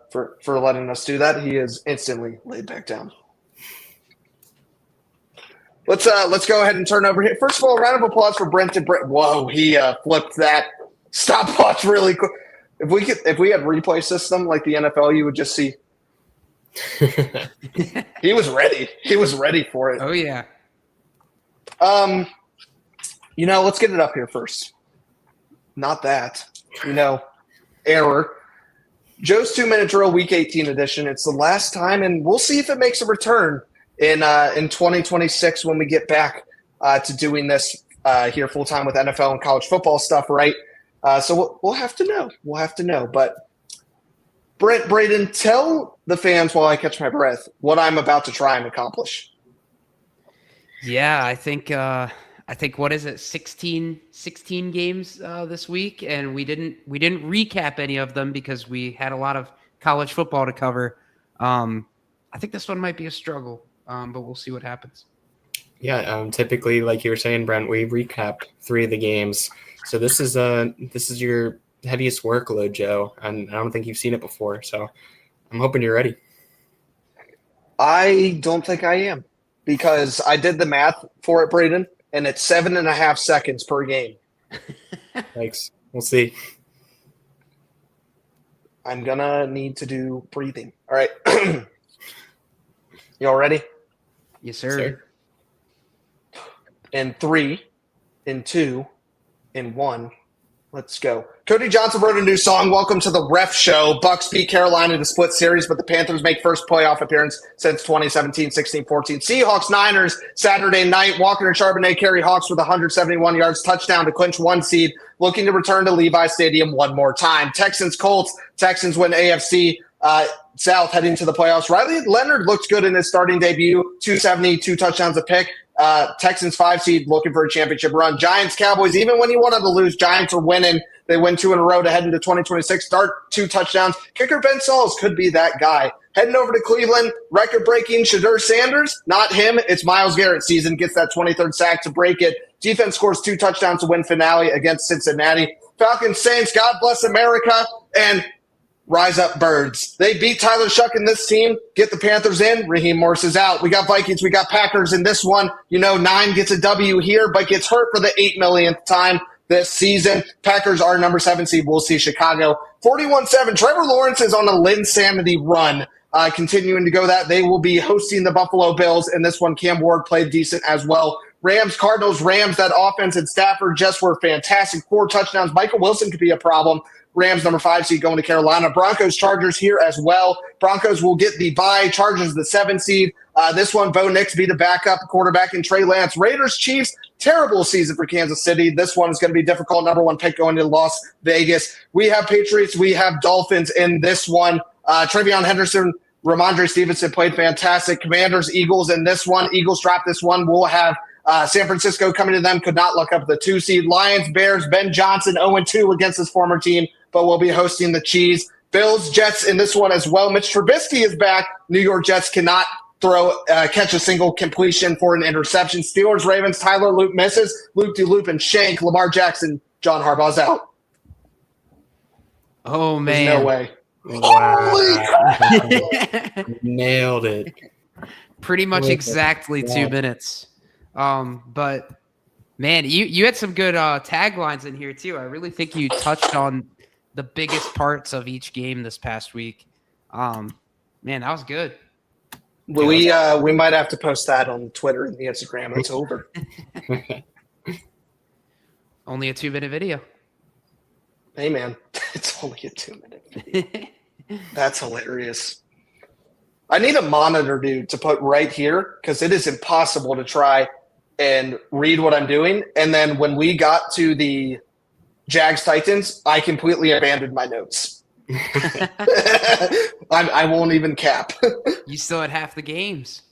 letting us do that. He is instantly laid back down. Let's go ahead and turn over here. First of all, a round of applause for Brent. Whoa, he flipped that stopwatch really quick. If we had replay system like the NFL, you would just see. He was ready. He was ready for it. Oh yeah. Let's get it up here first. Not that. Error. Joe's 2-minute drill, Week 18 edition. It's the last time, and we'll see if it makes a return in 2026 when we get back to doing this here full time with NFL and college football stuff, right? So we'll have to know. We'll have to know. But Brent, Braden, tell the fans while I catch my breath what I'm about to try and accomplish. Yeah, I think what is it, 16 games this week, and we didn't recap any of them because we had a lot of college football to cover. I think this one might be a struggle, but we'll see what happens. Yeah, typically, like you were saying, Brent, we recap 3 of the games. So this is your heaviest workload, Joe, and I don't think you've seen it before. So I'm hoping you're ready. I don't think I am, because I did the math for it, Braden, and it's 7.5 seconds per game. Thanks. We'll see. I'm going to need to do breathing. All right. You all ready? Yes, sir. In 3, in 2, in 1. Let's go. Cody Johnson wrote a new song, Welcome to the Ref Show. Bucks beat Carolina in the split series, but the Panthers make first playoff appearance since 2017-16-14. Seahawks Niners Saturday night. Walker and Charbonnet carry Hawks with 171 yards, touchdown to clinch 1 seed, looking to return to Levi Stadium one more time. Texans Colts. Texans win AFC South heading to the playoffs. Riley Leonard looked good in his starting debut, 270, 2 touchdowns a pick. Texans 5 seed looking for a championship run. Giants Cowboys, even when you wanted to lose, Giants are winning. They win 2 in a row to head into 2026. Start 2 touchdowns. Kicker Ben Sauls could be that guy. Heading over to Cleveland, record-breaking Shadur Sanders. Not him. It's Myles Garrett season. Gets that 23rd sack to break it. Defense scores 2 touchdowns to win finale against Cincinnati. Falcons Saints, God bless America. And rise up, Birds. They beat Tyler Shuck in this team. Get the Panthers in. Raheem Morris is out. We got Vikings. We got Packers in this one. 9 gets a W here, but gets hurt for the 8 millionth time this season. Packers are number 7 seed. We'll see Chicago. 41-7. Trevor Lawrence is on a Linsanity run. Continuing to go that. They will be hosting the Buffalo Bills. In this one, Cam Ward played decent as well. Rams, Cardinals, Rams. That offense and Stafford just were fantastic. 4 touchdowns. Michael Wilson could be a problem. Rams number 5 seed going to Carolina. Broncos, Chargers here as well. Broncos will get the bye. Chargers the 7 seed. This one, Bo Nix be the backup quarterback in Trey Lance. Raiders, Chiefs, terrible season for Kansas City. This one is going to be difficult. Number 1 pick going to Las Vegas. We have Patriots. We have Dolphins in this one. Trevion Henderson, Ramondre Stevenson played fantastic. Commanders, Eagles in this one. Eagles drop this one. We'll have San Francisco coming to them. Could not look up the 2 seed. Lions, Bears, Ben Johnson 0-2 against his former team, but we'll be hosting the Cheese. Bills, Jets in this one as well. Mitch Trubisky is back. New York Jets cannot catch a single completion for an interception. Steelers, Ravens, Tyler Loop misses. Loop-de-loop and shank. Lamar Jackson, John Harbaugh's out. Oh, man. There's no way. Wow. Nailed it. Pretty much exactly 2 minutes. But, man, you had some good taglines in here, too. I really think you touched on the biggest parts of each game this past week. Man, that was good. We might have to post that on Twitter and the Instagram. It's over. Only a 2-minute video. Hey, man. It's only a 2-minute video. That's hilarious. I need a monitor, dude, to put right here because it is impossible to try and read what I'm doing. And then when we got to the Jags Titans, I completely abandoned my notes. I won't even cap. You still had half the games.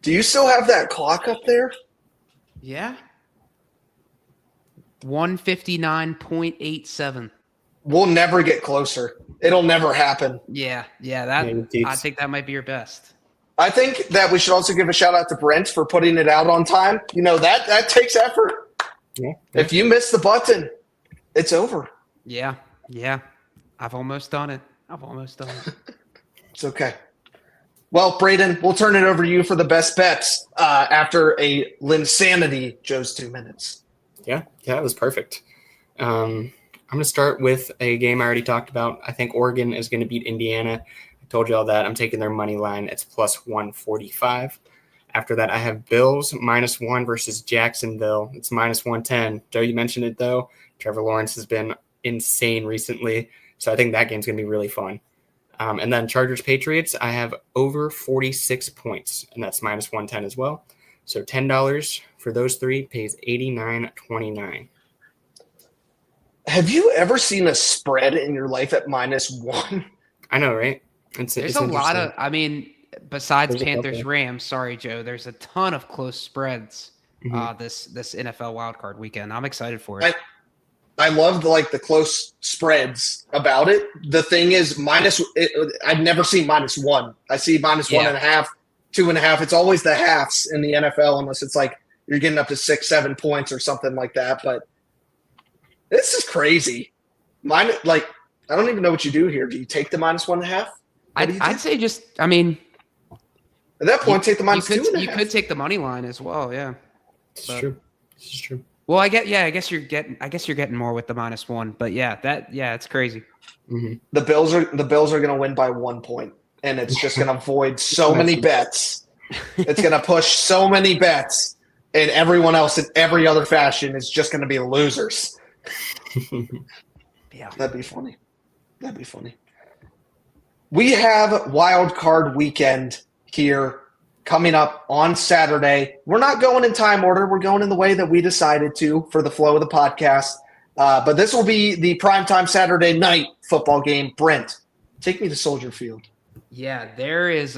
Do you still have that clock up there? Yeah. 159.87. We'll never get closer. It'll never happen. Yeah. I think that might be your best. I think that we should also give a shout out to Brent for putting it out on time. You know, that takes effort. Yeah. If you miss the button, it's over. Yeah. I've almost done it. It's okay. Well, Braden, we'll turn it over to you for the best bets after a Linsanity Joe's 2 minutes. Yeah, it was perfect. I'm going to start with a game I already talked about. I think Oregon is going to beat Indiana. I told you all that. I'm taking their money line. It's plus 145. After that, I have Bills -1 versus Jacksonville. It's minus 110. Joe, you mentioned it, though. Trevor Lawrence has been insane recently, so I think that game's going to be really fun. And then Chargers-Patriots, I have over 46 points, and that's minus 110 as well. So $10 for those three pays $89.29. Have you ever seen a spread in your life at -1? I know, right? There's a lot of, besides Panthers-Rams, sorry, Joe, there's a ton of close spreads this NFL wildcard weekend. I'm excited for it. I love the close spreads about it. The thing is, I've never seen -1. I see -1.5, 2.5. It's always the halves in the NFL, unless it's like you're getting up to 6-7 points or something like that. But this is crazy. I don't even know what you do here. Do you take the -1.5? I'd say at that point, take the -2.5. You could take the money line as well. Yeah, this is true. Well, I guess you're getting more with the -1, but it's crazy. Mm-hmm. The Bills are going to win by 1 point, and it's just going to void so many bets. It's going to push so many bets, and everyone else in every other fashion is just going to be losers. Yeah, that'd be funny. We have wild card weekend here coming up on Saturday. We're not going in time order. We're going in the way that we decided to for the flow of the podcast. But this will be the primetime Saturday night football game. Brent, take me to Soldier Field. Yeah, there is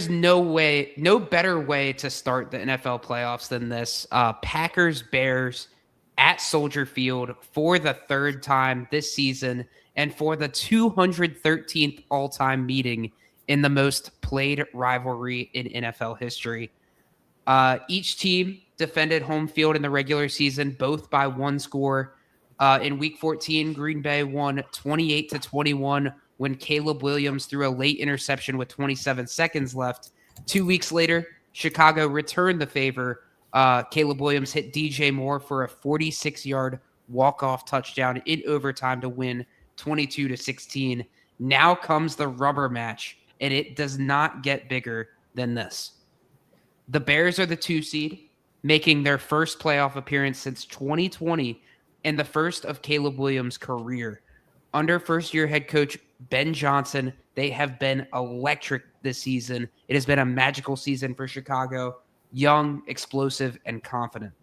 no better way to start the NFL playoffs than this. Packers-Bears at Soldier Field for the third time this season and for the 213th all-time meeting in the most played rivalry in NFL history. Each team defended home field in the regular season, both by one score. In Week 14, Green Bay won 28-21 when Caleb Williams threw a late interception with 27 seconds left. 2 weeks later, Chicago returned the favor. Caleb Williams hit DJ Moore for a 46-yard walk-off touchdown in overtime to win 22-16. Now comes the rubber match, and it does not get bigger than this. The Bears are the 2 seed, making their first playoff appearance since 2020 and the first of Caleb Williams' career. Under first-year head coach Ben Johnson, they have been electric this season. It has been a magical season for Chicago, young, explosive, and confident.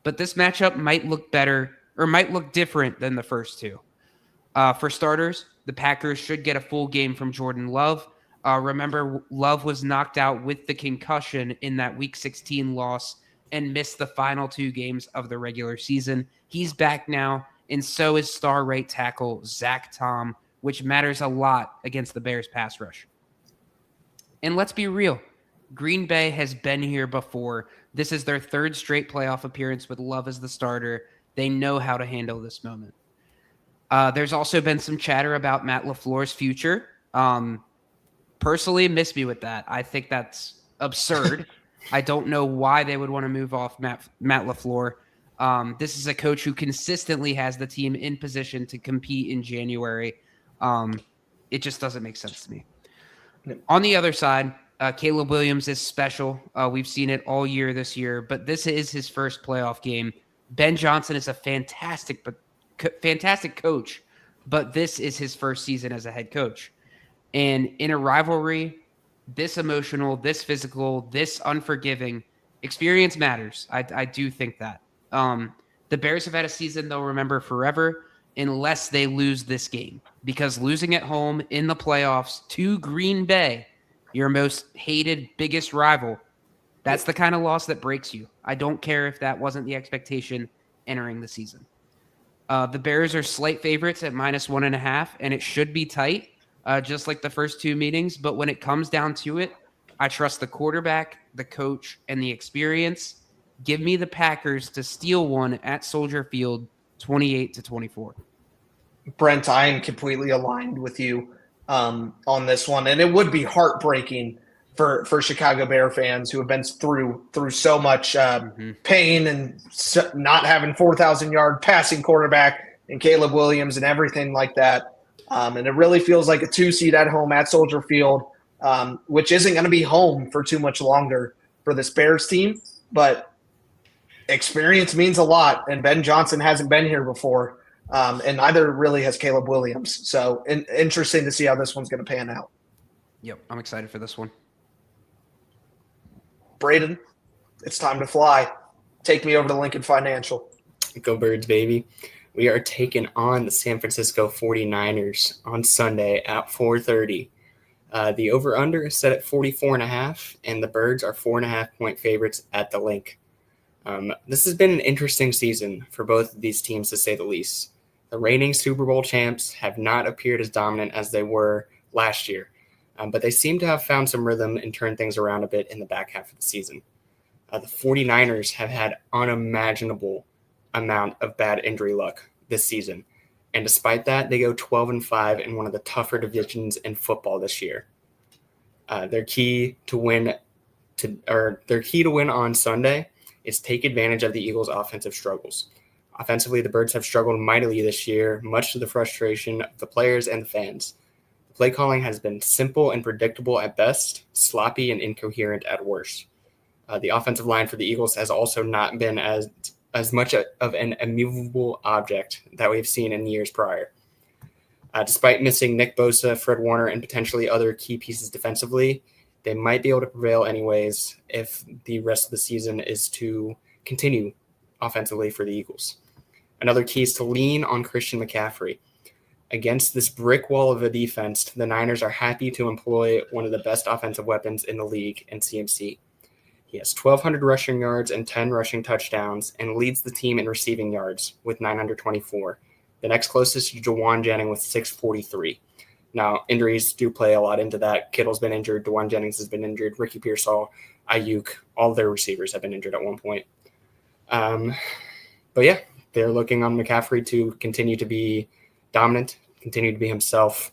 But this matchup might look better or might look different than the first two. For starters, the Packers should get a full game from Jordan Love. Remember, Love was knocked out with the concussion in that Week 16 loss and missed the final 2 games of the regular season. He's back now, and so is star right tackle Zach Tom, which matters a lot against the Bears pass rush. And let's be real. Green Bay has been here before. This is their third straight playoff appearance with Love as the starter. They know how to handle this moment. There's also been some chatter about Matt LaFleur's future. Personally, miss me with that. I think that's absurd. I don't know why they would want to move off Matt LaFleur. This is a coach who consistently has the team in position to compete in January. It just doesn't make sense to me. On the other side, Caleb Williams is special. We've seen it all year this year, but this is his first playoff game. Ben Johnson is a fantastic coach, but this is his first season as a head coach. And in a rivalry, this emotional, this physical, this unforgiving, experience matters. I do think that. The Bears have had a season they'll remember forever unless they lose this game. Because losing at home in the playoffs to Green Bay, your most hated, biggest rival, that's the kind of loss that breaks you. I don't care if that wasn't the expectation entering the season. The Bears are slight favorites at -1.5, and it should be tight, just like the first two meetings. But when it comes down to it, I trust the quarterback, the coach, and the experience. Give me the Packers to steal one at Soldier Field, 28-24. Brent, I am completely aligned with you on this one, and it would be heartbreaking for Chicago Bear fans who have been through so much pain and not having 4,000-yard passing quarterback and Caleb Williams and everything like that. And it really feels like a 2-seed at home at Soldier Field, which isn't going to be home for too much longer for this Bears team. But experience means a lot, and Ben Johnson hasn't been here before, and neither really has Caleb Williams. So interesting to see how this one's going to pan out. Yep, I'm excited for this one. Braden, it's time to fly. Take me over to Lincoln Financial. Go Birds, baby. We are taking on the San Francisco 49ers on Sunday at 4:30. The over-under is set at 44.5, and the Birds are 4.5-point favorites at the Link. This has been an interesting season for both of these teams, to say the least. The reigning Super Bowl champs have not appeared as dominant as they were last year, but they seem to have found some rhythm and turned things around a bit in the back half of the season. The 49ers have had unimaginable amount of bad injury luck this season, and despite that, they go 12-5 in one of the tougher divisions in football this year. Their key to win on Sunday is take advantage of the Eagles' offensive struggles. Offensively, the Birds have struggled mightily this year, much to the frustration of the players and the fans. The play calling has been simple and predictable at best, sloppy and incoherent at worst. The offensive line for the Eagles has also not been as much of an immovable object that we've seen in years prior. Despite missing Nick Bosa, Fred Warner, and potentially other key pieces defensively, they might be able to prevail anyways if the rest of the season is to continue offensively for the Eagles. Another key is to lean on Christian McCaffrey. Against this brick wall of a defense, the Niners are happy to employ one of the best offensive weapons in the league in CMC. He has 1,200 rushing yards and 10 rushing touchdowns and leads the team in receiving yards with 924. The next closest is Jawan Jennings with 643. Now, injuries do play a lot into that. Kittle's been injured. DeJuan Jennings has been injured. Ricky Pearsall, Ayuk, all their receivers have been injured at one point. But yeah, they're looking on McCaffrey to continue to be dominant, continue to be himself.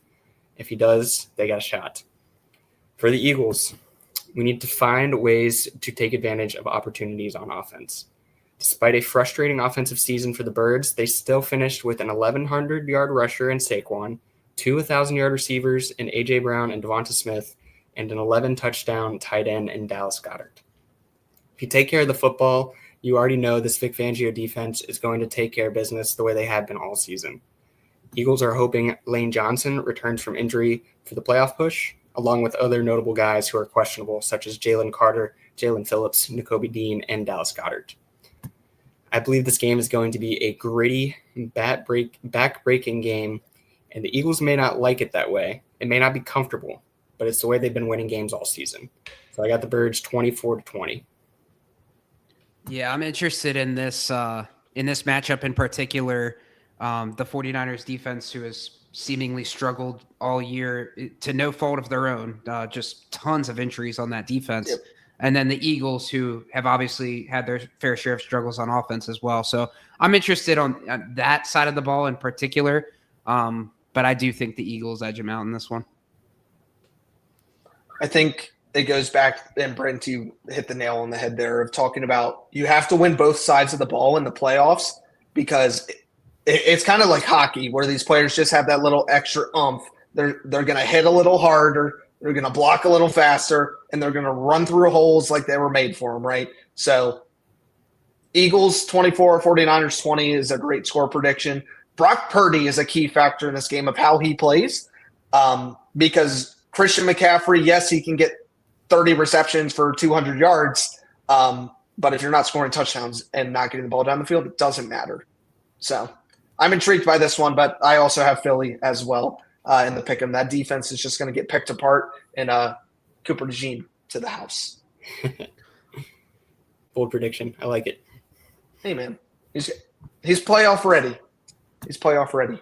If he does, they got a shot. For the Eagles, we need to find ways to take advantage of opportunities on offense. Despite a frustrating offensive season for the Birds, they still finished with an 1,100-yard rusher in Saquon, 2 1,000-yard receivers in A.J. Brown and Devonta Smith, and an 11-touchdown tight end in Dallas Goedert. If you take care of the football, you already know this Vic Fangio defense is going to take care of business the way they have been all season. Eagles are hoping Lane Johnson returns from injury for the playoff push, along with other notable guys who are questionable, such as Jalen Carter, Jalen Phillips, Nakobe Dean, and Dallas Goedert. I believe this game is going to be a gritty, back-breaking game, and the Eagles may not like it that way. It may not be comfortable, but it's the way they've been winning games all season. So I got the Birds 24-20. Yeah, I'm interested in this matchup in particular. The 49ers defense, who has seemingly struggled all year to no fault of their own. Just tons of injuries on that defense. Yep. And then the Eagles, who have obviously had their fair share of struggles on offense as well. So I'm interested on that side of the ball in particular. But I do think the Eagles edge them out in this one. I think it goes back, and Brent, you hit the nail on the head there of talking about you have to win both sides of the ball in the playoffs, because it's kind of like hockey where these players just have that little extra oomph. They're going to hit a little harder. They're going to block a little faster, and they're going to run through holes like they were made for them, right? So Eagles 24, 49ers 20 is a great score prediction. Brock Purdy is a key factor in this game of how he plays, because Christian McCaffrey, yes, he can get 30 receptions for 200 yards, but if you're not scoring touchdowns and not getting the ball down the field, it doesn't matter. So I'm intrigued by this one, but I also have Philly as well. In the pick 'em. That defense is just going to get picked apart, and Cooper DeJean to the house. Bold prediction. I like it. Hey, man. He's playoff ready. He's playoff ready.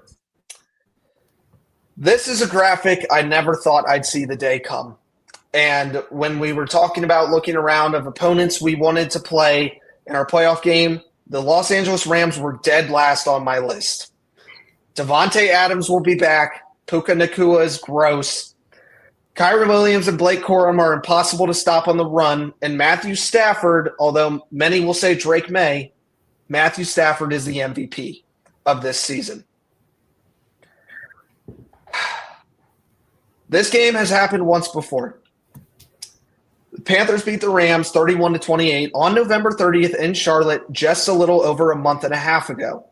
This is a graphic I never thought I'd see the day come. And when we were talking about looking around of opponents we wanted to play in our playoff game, the Los Angeles Rams were dead last on my list. Devontae Adams will be back. Puka Nacua is gross. Kyren Williams and Blake Corum are impossible to stop on the run. And Matthew Stafford, although many will say Drake May, Matthew Stafford is the MVP of this season. This game has happened once before. The Panthers beat the Rams 31-28 on November 30th in Charlotte just a little over a month and a half ago.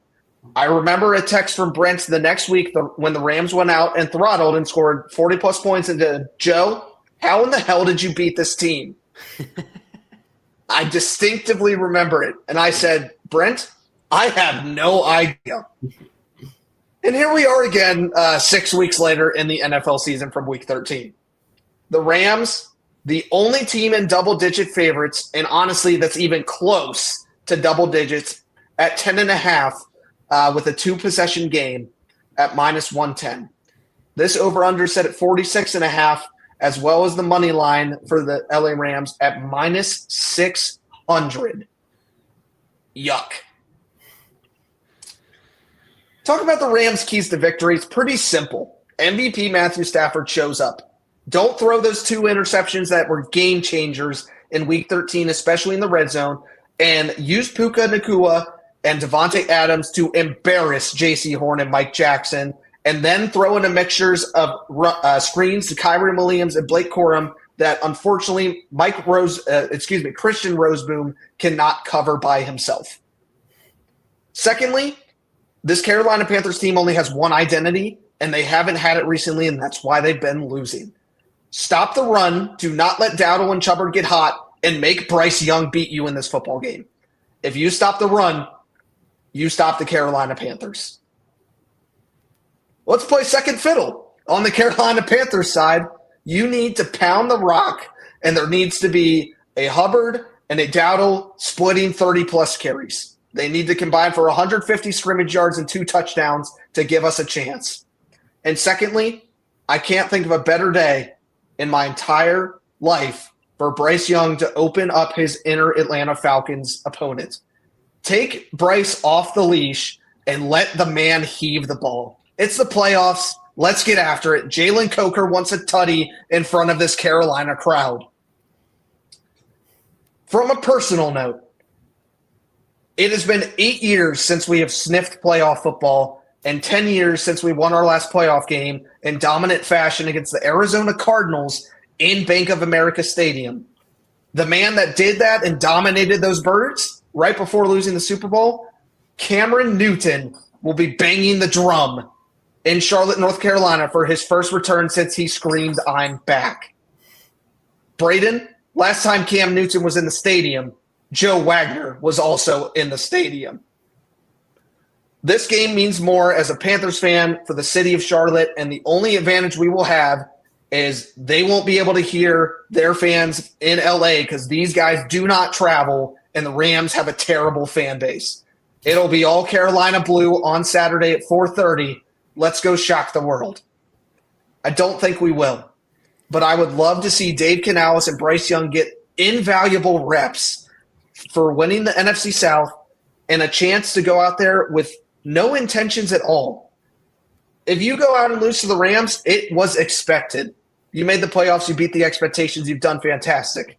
I remember a text from Brent the next week when the Rams went out and throttled and scored 40-plus points and said, Joe, how in the hell did you beat this team? I distinctively remember it. And I said, Brent, I have no idea. And here we are again 6 weeks later in the NFL season from Week 13. The Rams, the only team in double-digit favorites, and honestly that's even close to double digits, at 10.5, with a 2-possession game at minus 110. This over-under set at 46.5, as well as the money line for the LA Rams at minus 600. Yuck. Talk about the Rams' keys to victory. It's pretty simple. MVP Matthew Stafford shows up. Don't throw those 2 interceptions that were game changers in Week 13, especially in the red zone, and use Puka Nacua and Devontae Adams to embarrass J.C. Horn and Mike Jackson, and then throw in a mixtures of screens to Kyren Williams and Blake Corum that unfortunately Christian Roseboom cannot cover by himself. Secondly, this Carolina Panthers team only has one identity, and they haven't had it recently, and that's why they've been losing. Stop the run. Do not let Dowdle and Chubbard get hot, and make Bryce Young beat you in this football game. If you stop the run, you stop the Carolina Panthers. Let's play second fiddle. On the Carolina Panthers side, you need to pound the rock, and there needs to be a Hubbard and a Dowdle splitting 30-plus carries. They need to combine for 150 scrimmage yards and 2 touchdowns to give us a chance. And secondly, I can't think of a better day in my entire life for Bryce Young to open up his inner Atlanta Falcons opponent. Take Bryce off the leash and let the man heave the ball. It's the playoffs. Let's get after it. Jalen Coker wants a tutty in front of this Carolina crowd. From a personal note, it has been 8 years since we have sniffed playoff football and 10 years since we won our last playoff game in dominant fashion against the Arizona Cardinals in Bank of America Stadium. The man that did that and dominated those birds right before losing the Super Bowl, Cameron Newton, will be banging the drum in Charlotte, North Carolina for his first return since he screamed, "I'm back." Braden, last time Cam Newton was in the stadium, Joe Wagner was also in the stadium. This game means more as a Panthers fan for the city of Charlotte, and the only advantage we will have is they won't be able to hear their fans in LA because these guys do not travel, and the Rams have a terrible fan base. It'll be all Carolina blue on Saturday at 4:30, let's go shock the world. I don't think we will. But I would love to see Dave Canales and Bryce Young get invaluable reps for winning the NFC South and a chance to go out there with no intentions at all. If you go out and lose to the Rams, it was expected. You made the playoffs. You beat the expectations. You've done fantastic.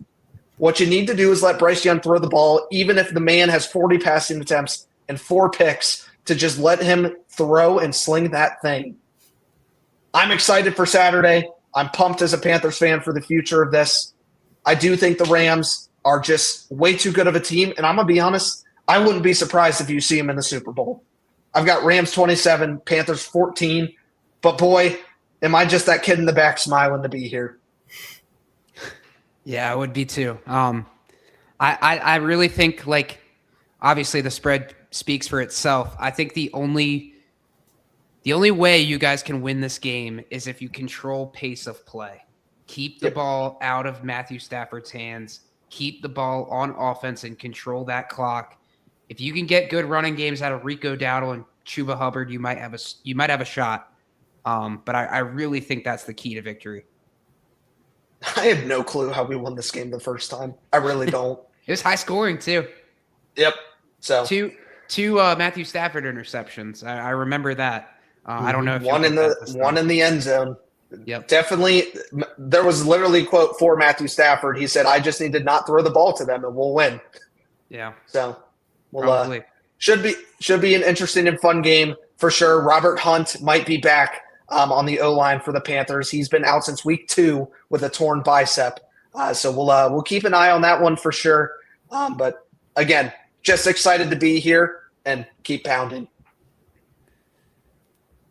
What you need to do is let Bryce Young throw the ball, even if the man has 40 passing attempts and 4 picks, to just let him throw and sling that thing. I'm excited for Saturday. I'm pumped as a Panthers fan for the future of this. I do think the Rams are just way too good of a team, and I'm going to be honest, I wouldn't be surprised if you see them in the Super Bowl. I've got Rams 27, Panthers 14, but boy, am I just that kid in the back smiling to be here. Yeah, I would be too. I really think, like, obviously the spread speaks for itself. I think the only way you guys can win this game is if you control pace of play. Keep the ball out of Matthew Stafford's hands. Keep the ball on offense and control that clock. If you can get good running games out of Rico Dowdle and Chuba Hubbard, you might have a shot. But I really think that's the key to victory. I have no clue how we won this game the first time. I really don't. It was high scoring too. Yep. So two Matthew Stafford interceptions. I remember that. I don't know if one in the end zone. Yep. Definitely. There was literally a quote for Matthew Stafford. He said, "I just need to not throw the ball to them, and we'll win." Yeah. So we'll should be an interesting and fun game for sure. Robert Hunt might be back on the O-line for the Panthers. He's been out since week 2 with a torn bicep. So we'll keep an eye on that one for sure. But again, just excited to be here and keep pounding.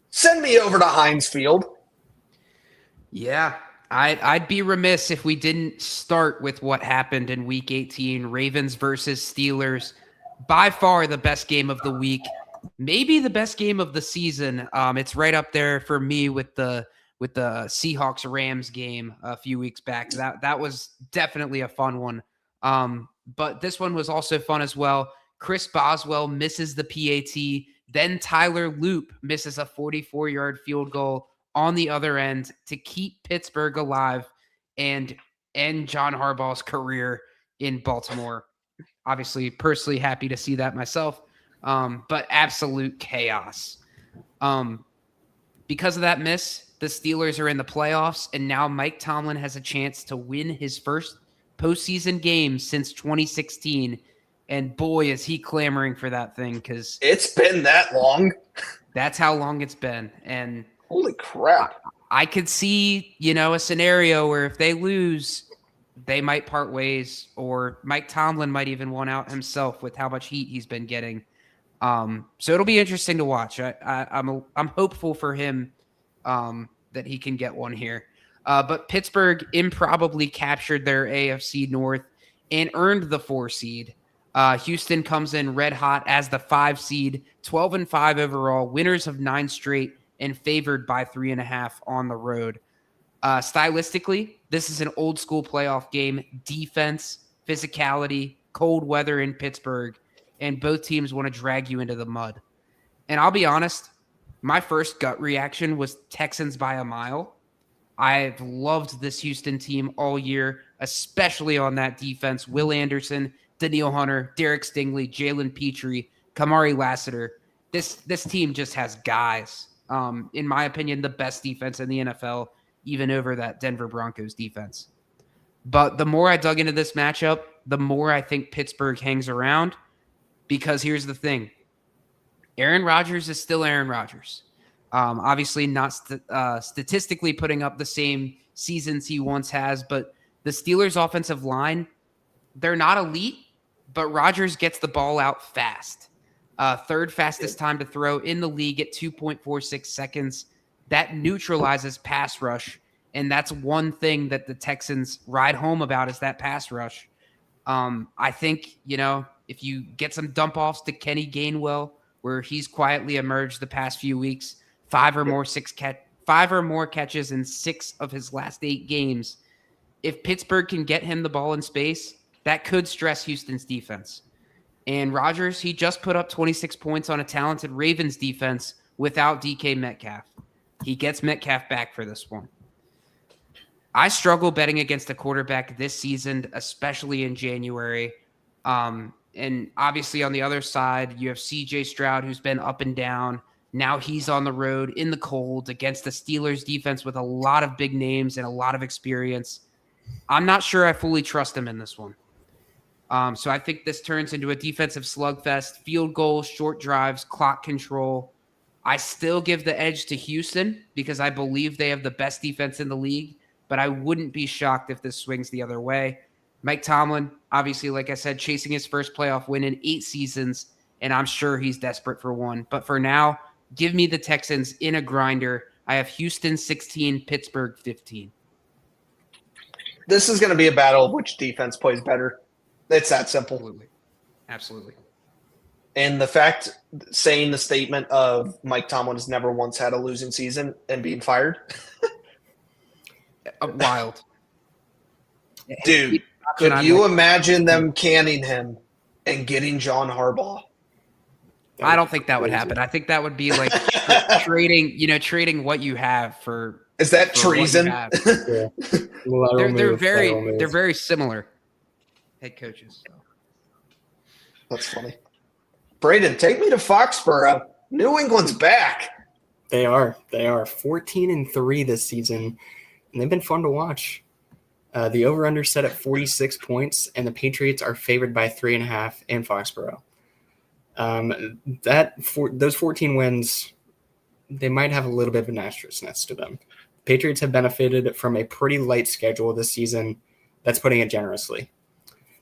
Send me over to Heinz Field. Yeah, I'd be remiss if we didn't start with what happened in Week 18, Ravens versus Steelers. By far the best game of the week, maybe the best game of the season. It's right up there for me with the Seahawks-Rams game a few weeks back. That was definitely a fun one. But this one was also fun as well. Chris Boswell misses the PAT. Then Tyler Loop misses a 44-yard field goal on the other end to keep Pittsburgh alive and end John Harbaugh's career in Baltimore. Obviously, personally happy to see that myself, but absolute chaos. Because of that miss, the Steelers are in the playoffs, and now Mike Tomlin has a chance to win his first postseason game since 2016. And boy, is he clamoring for that thing, because it's been that long. That's how long it's been. And holy crap. I could see, a scenario where if they lose, they might part ways, or Mike Tomlin might even want out himself with how much heat he's been getting. So it'll be interesting to watch. I'm hopeful for him that he can get one here. But Pittsburgh improbably captured their AFC North and earned the 4 seed. Houston comes in red hot as the 5 seed, 12-5 overall, winners of 9 straight, and favored by 3.5 on the road. Stylistically, this is an old school playoff game. Defense, physicality, cold weather in Pittsburgh, and both teams want to drag you into the mud. And I'll be honest, my first gut reaction was Texans by a mile. I've loved this Houston team all year, especially on that defense. Will Anderson, Daniil Hunter, Derek Stingley, Jalen Petrie, Kamari Lassiter. This team just has guys. In my opinion, the best defense in the NFL, even over that Denver Broncos defense. But the more I dug into this matchup, the more I think Pittsburgh hangs around, because here's the thing. Aaron Rodgers is still Aaron Rodgers. Obviously not statistically putting up the same seasons he once has, but the Steelers' offensive line, they're not elite, but Rodgers gets the ball out fast. Third fastest time to throw in the league at 2.46 seconds. That neutralizes pass rush, and that's one thing that the Texans ride home about is that pass rush. I think, if you get some dump-offs to Kenny Gainwell, where he's quietly emerged the past few weeks, 5 or more catches in 6 of his last 8 games. If Pittsburgh can get him the ball in space, that could stress Houston's defense. And Rodgers, he just put up 26 points on a talented Ravens defense without DK Metcalf. He gets Metcalf back for this one. I struggle betting against a quarterback this season, especially in January. And obviously on the other side, you have CJ Stroud, who's been up and down. Now he's on the road in the cold against the Steelers defense with a lot of big names and a lot of experience. I'm not sure I fully trust him in this one. So I think this turns into a defensive slugfest, field goals, short drives, clock control. I still give the edge to Houston because I believe they have the best defense in the league, but I wouldn't be shocked if this swings the other way. Mike Tomlin, obviously, like I said, chasing his first playoff win in 8 seasons, and I'm sure he's desperate for one. But for now, give me the Texans in a grinder. I have Houston 16, Pittsburgh 15. This is going to be a battle of which defense plays better. It's that simple. Absolutely. And the fact, saying the statement of Mike Tomlin has never once had a losing season and being fired. Wild. Dude, could you imagine them canning him and getting John Harbaugh? I don't think that would happen. I think that would be like trading what you have for. Is that treason? Yeah. They're very similar head coaches. So. That's funny. Braden, take me to Foxborough. New England's back. They are 14-3 this season, and they've been fun to watch. The over-under set at 46 points, and the Patriots are favored by 3.5 in Foxborough. Those 14 wins, they might have a little bit of an asterisk next to them. Patriots have benefited from a pretty light schedule this season. That's putting it generously.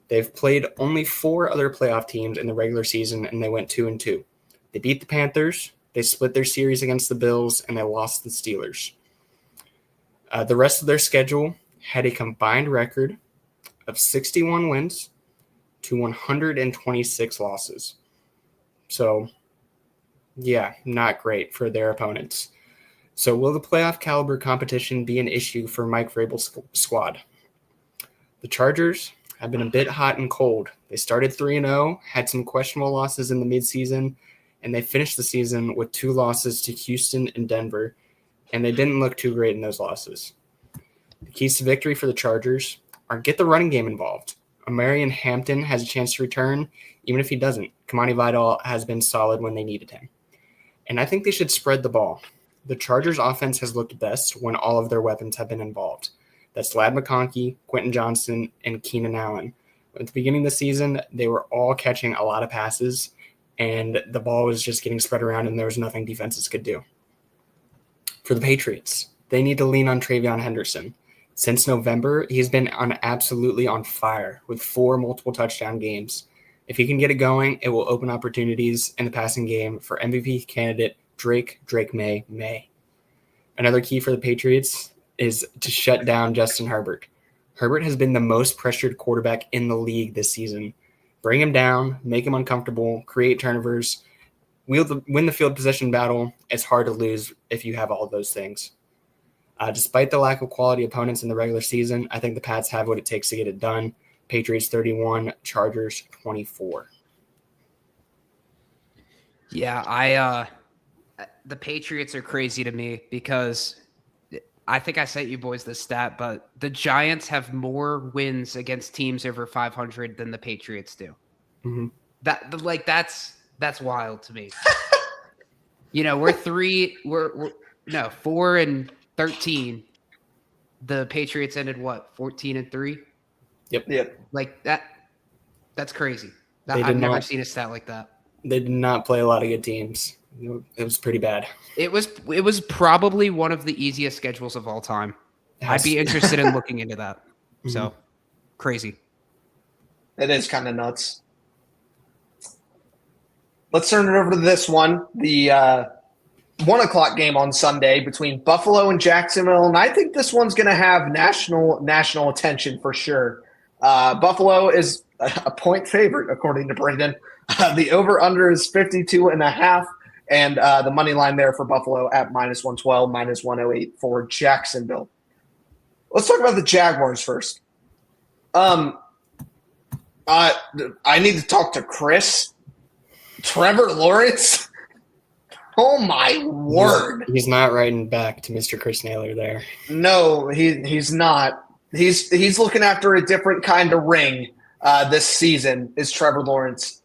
They've played only 4 other playoff teams in the regular season, and they went 2-2. They beat the Panthers, they split their series against the Bills, and they lost the Steelers. The rest of their schedule had a combined record of 61 wins to 126 losses. So, yeah, not great for their opponents. So will the playoff caliber competition be an issue for Mike Vrabel's squad? The Chargers have been a bit hot and cold. They started 3-0, had some questionable losses in the midseason, and they finished the season with 2 losses to Houston and Denver, and they didn't look too great in those losses. The keys to victory for the Chargers are get the running game involved. Marion Hampton has a chance to return, even if he doesn't. Kamani Vidal has been solid when they needed him. And I think they should spread the ball. The Chargers offense has looked best when all of their weapons have been involved. That's Ladd McConkey, Quentin Johnson, and Keenan Allen. At the beginning of the season, they were all catching a lot of passes, and the ball was just getting spread around, and there was nothing defenses could do. For the Patriots, they need to lean on Travion Henderson. Since November, he's been absolutely on fire with 4 multiple touchdown games. If he can get it going, it will open opportunities in the passing game for MVP candidate Drake May. Another key for the Patriots is to shut down Justin Herbert. Herbert has been the most pressured quarterback in the league this season. Bring him down, make him uncomfortable, create turnovers, win the field possession battle. It's hard to lose if you have all of those things. Despite the lack of quality opponents in the regular season, I think the Pats have what it takes to get it done. Patriots 31, Chargers 24. Yeah, the Patriots are crazy to me because I think I sent you boys this stat, but the Giants have more wins against teams over 500 than the Patriots do. Mm-hmm. That's wild to me. We're 4-13. The Patriots ended 14-3. Yep. Like that's crazy. I've never seen a stat like that. They did not play a lot of good teams. It was pretty bad. It was probably one of the easiest schedules of all time. I'd be interested in looking into that. Mm-hmm. So crazy. It is kind of nuts. Let's turn it over to this one. The 1:00 game on Sunday between Buffalo and Jacksonville. And I think this one's going to have national attention for sure. Buffalo is a point favorite, according to Brendan. The over-under is 52.5. And the money line there for Buffalo at -112, -108 for Jacksonville. Let's talk about the Jaguars first. I need to talk to Chris. Trevor Lawrence. Oh my word! He's not writing back to Mr. Chris Naylor there. No, he's not. He's looking after a different kind of ring this season. Is Trevor Lawrence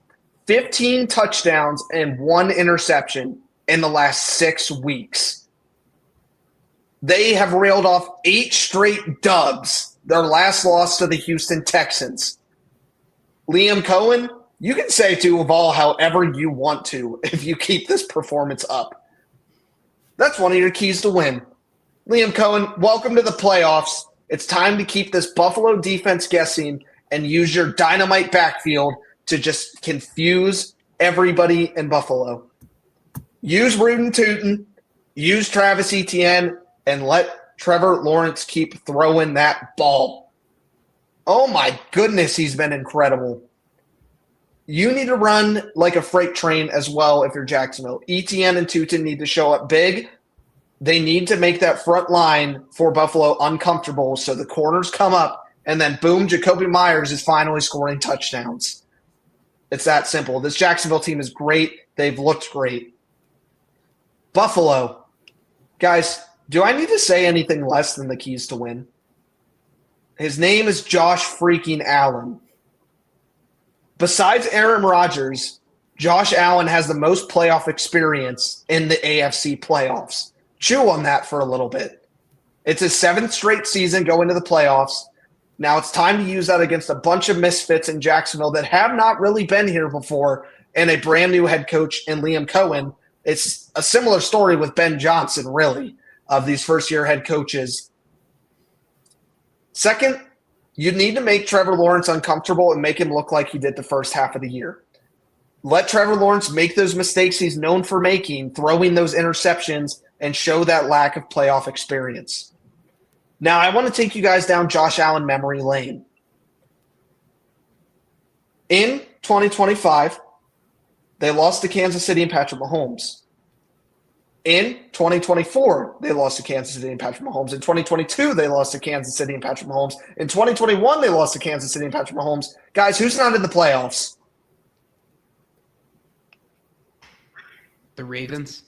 15 touchdowns and 1 interception in the last 6 weeks? They have railed off 8 straight dubs. Their last loss to the Houston Texans. Liam Cohen, you can say to Duval however you want to if you keep this performance up. That's one of your keys to win. Liam Cohen, welcome to the playoffs. It's time to keep this Buffalo defense guessing and use your dynamite backfield to just confuse everybody in Buffalo. Use Rudin Tootin, use Travis Etienne, and let Trevor Lawrence keep throwing that ball. Oh my goodness, he's been incredible. You need to run like a freight train as well if you're Jacksonville. Etienne and Tootin need to show up big. They need to make that front line for Buffalo uncomfortable so the corners come up, and then boom, Jacoby Myers is finally scoring touchdowns. It's that simple. This Jacksonville team is great. They've looked great. Buffalo. Guys, do I need to say anything less than the keys to win? His name is Josh freaking Allen. Besides Aaron Rodgers, Josh Allen has the most playoff experience in the AFC playoffs. Chew on that for a little bit. It's his 7th straight season going to the playoffs. Now it's time to use that against a bunch of misfits in Jacksonville that have not really been here before and a brand new head coach in Liam Cohen. It's a similar story with Ben Johnson, really, of these first-year head coaches. Second, you need to make Trevor Lawrence uncomfortable and make him look like he did the first half of the year. Let Trevor Lawrence make those mistakes he's known for making, throwing those interceptions, and show that lack of playoff experience. Now, I want to take you guys down Josh Allen memory lane. In 2025, they lost to Kansas City and Patrick Mahomes. In 2024, they lost to Kansas City and Patrick Mahomes. In 2022, they lost to Kansas City and Patrick Mahomes. In 2021, they lost to Kansas City and Patrick Mahomes. Guys, who's not in the playoffs? The Ravens.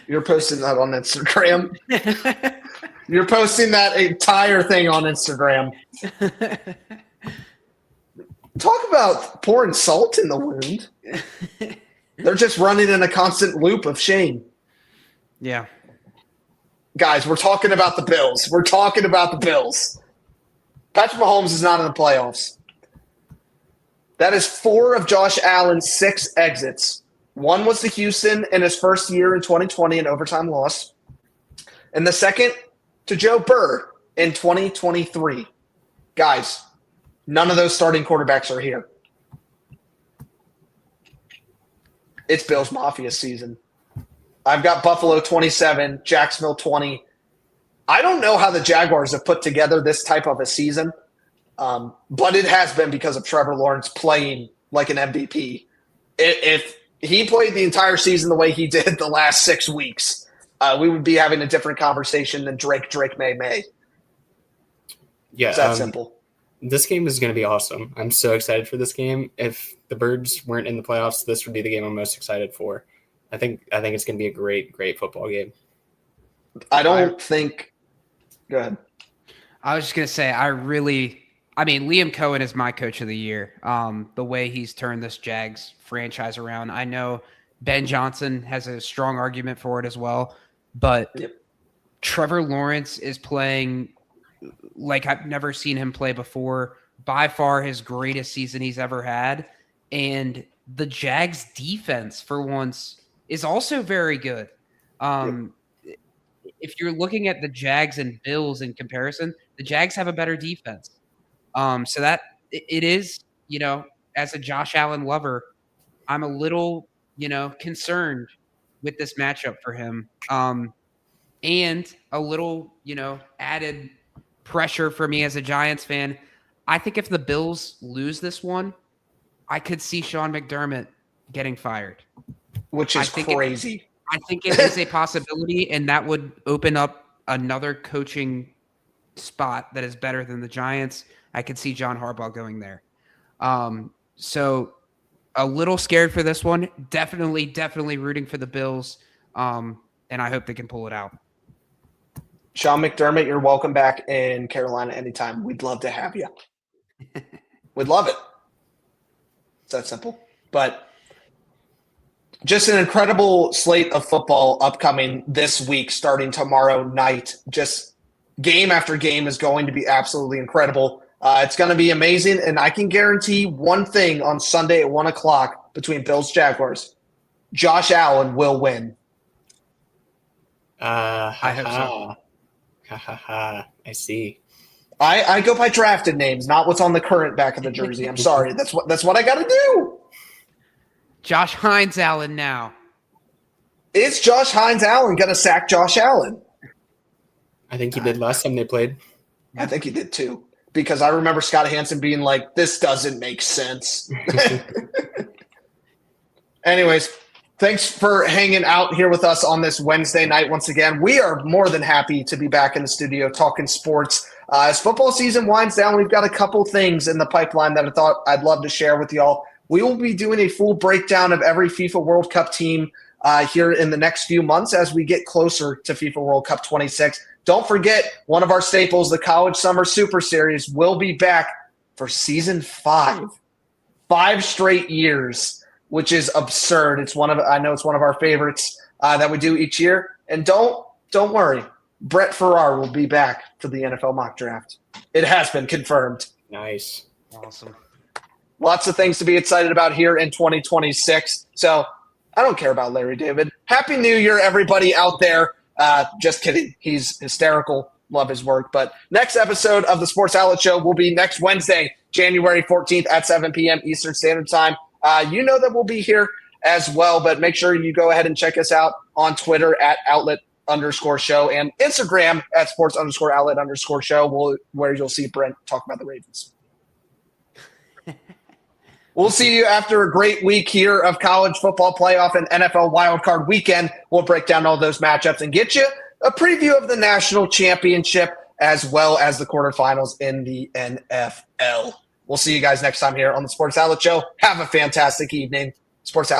You're posting that on Instagram. You're posting that entire thing on Instagram. Talk about pouring salt in the wound. They're just running in a constant loop of shame. Yeah. Guys, we're talking about the Bills. We're talking about the Bills. Patrick Mahomes is not in the playoffs. That is 4 of Josh Allen's 6 exits. 1 was to Houston in his first year in 2020, an overtime loss. And the second to Joe Burr in 2023. Guys, none of those starting quarterbacks are here. It's Bills Mafia season. I've got Buffalo 27, Jacksonville 20. I don't know how the Jaguars have put together this type of a season, but it has been because of Trevor Lawrence playing like an MVP. If he played the entire season the way he did the last 6 weeks, we would be having a different conversation than Drake, May. Yeah, it's that simple. This game is going to be awesome. I'm so excited for this game. If the Birds weren't in the playoffs, this would be the game I'm most excited for. I think it's going to be a great football game. Go ahead. I was just going to say, Liam Cohen is my coach of the year. The way he's turned this Jags franchise around. I know Ben Johnson has a strong argument for it as well, but Trevor Lawrence is playing like I've never seen him play before. By far his greatest season he's ever had. And the Jags defense, for once, is also very good. If you're looking at the Jags and Bills in comparison, the Jags have a better defense. So that it is, as a Josh Allen lover, I'm a little, concerned with this matchup for him. And a little, added pressure for me as a Giants fan. I think if the Bills lose this one, I could see Sean McDermott getting fired. Which is crazy. I think it is a possibility, and that would open up another coaching spot that is better than the Giants. I could see John Harbaugh going there. So a little scared for this one. Definitely rooting for the Bills. And I hope they can pull it out. Sean McDermott, you're welcome back in Carolina anytime. We'd love to have you. We'd love it. It's that simple. But just an incredible slate of football upcoming this week, starting tomorrow night. Just game after game is going to be absolutely incredible. It's going to be amazing, and I can guarantee one thing on Sunday at 1 o'clock between Bills-Jaguars. Josh Allen will win. I hope so. I see. I go by drafted names, not what's on the current back of the jersey. I'm sorry. That's what I got to do. Josh Hines Allen now. Is Josh Hines Allen going to sack Josh Allen? I think he did last time they played. I think he did too. Because I remember Scott Hansen being like, this doesn't make sense. Anyways, thanks for hanging out here with us on this Wednesday night once again. We are more than happy to be back in the studio talking sports. As football season winds down, we've got a couple things in the pipeline that I thought I'd love to share with y'all. We will be doing a full breakdown of every FIFA World Cup team here in the next few months as we get closer to FIFA World Cup 26. Don't forget, one of our staples, the College Summer Super Series, will be back for Season 5. 5 straight years, which is absurd. I know it's one of our favorites that we do each year. And don't worry, Brett Farrar will be back for the NFL mock draft. It has been confirmed. Nice. Awesome. Lots of things to be excited about here in 2026. So I don't care about Larry David. Happy New Year, everybody out there. Just kidding. He's hysterical. Love his work. But next episode of the Sports Outlet Show will be next Wednesday, January 14th at 7 p.m. Eastern Standard Time. You know that we'll be here as well, but make sure you go ahead and check us out on Twitter at outlet_show and Instagram at sports_outlet_show, where you'll see Brent talk about the Ravens. We'll see you after a great week here of college football playoff and NFL wildcard weekend. We'll break down all those matchups and get you a preview of the national championship as well as the quarterfinals in the NFL. We'll see you guys next time here on the Sports Outlet Show. Have a fantastic evening. Sports Outlet.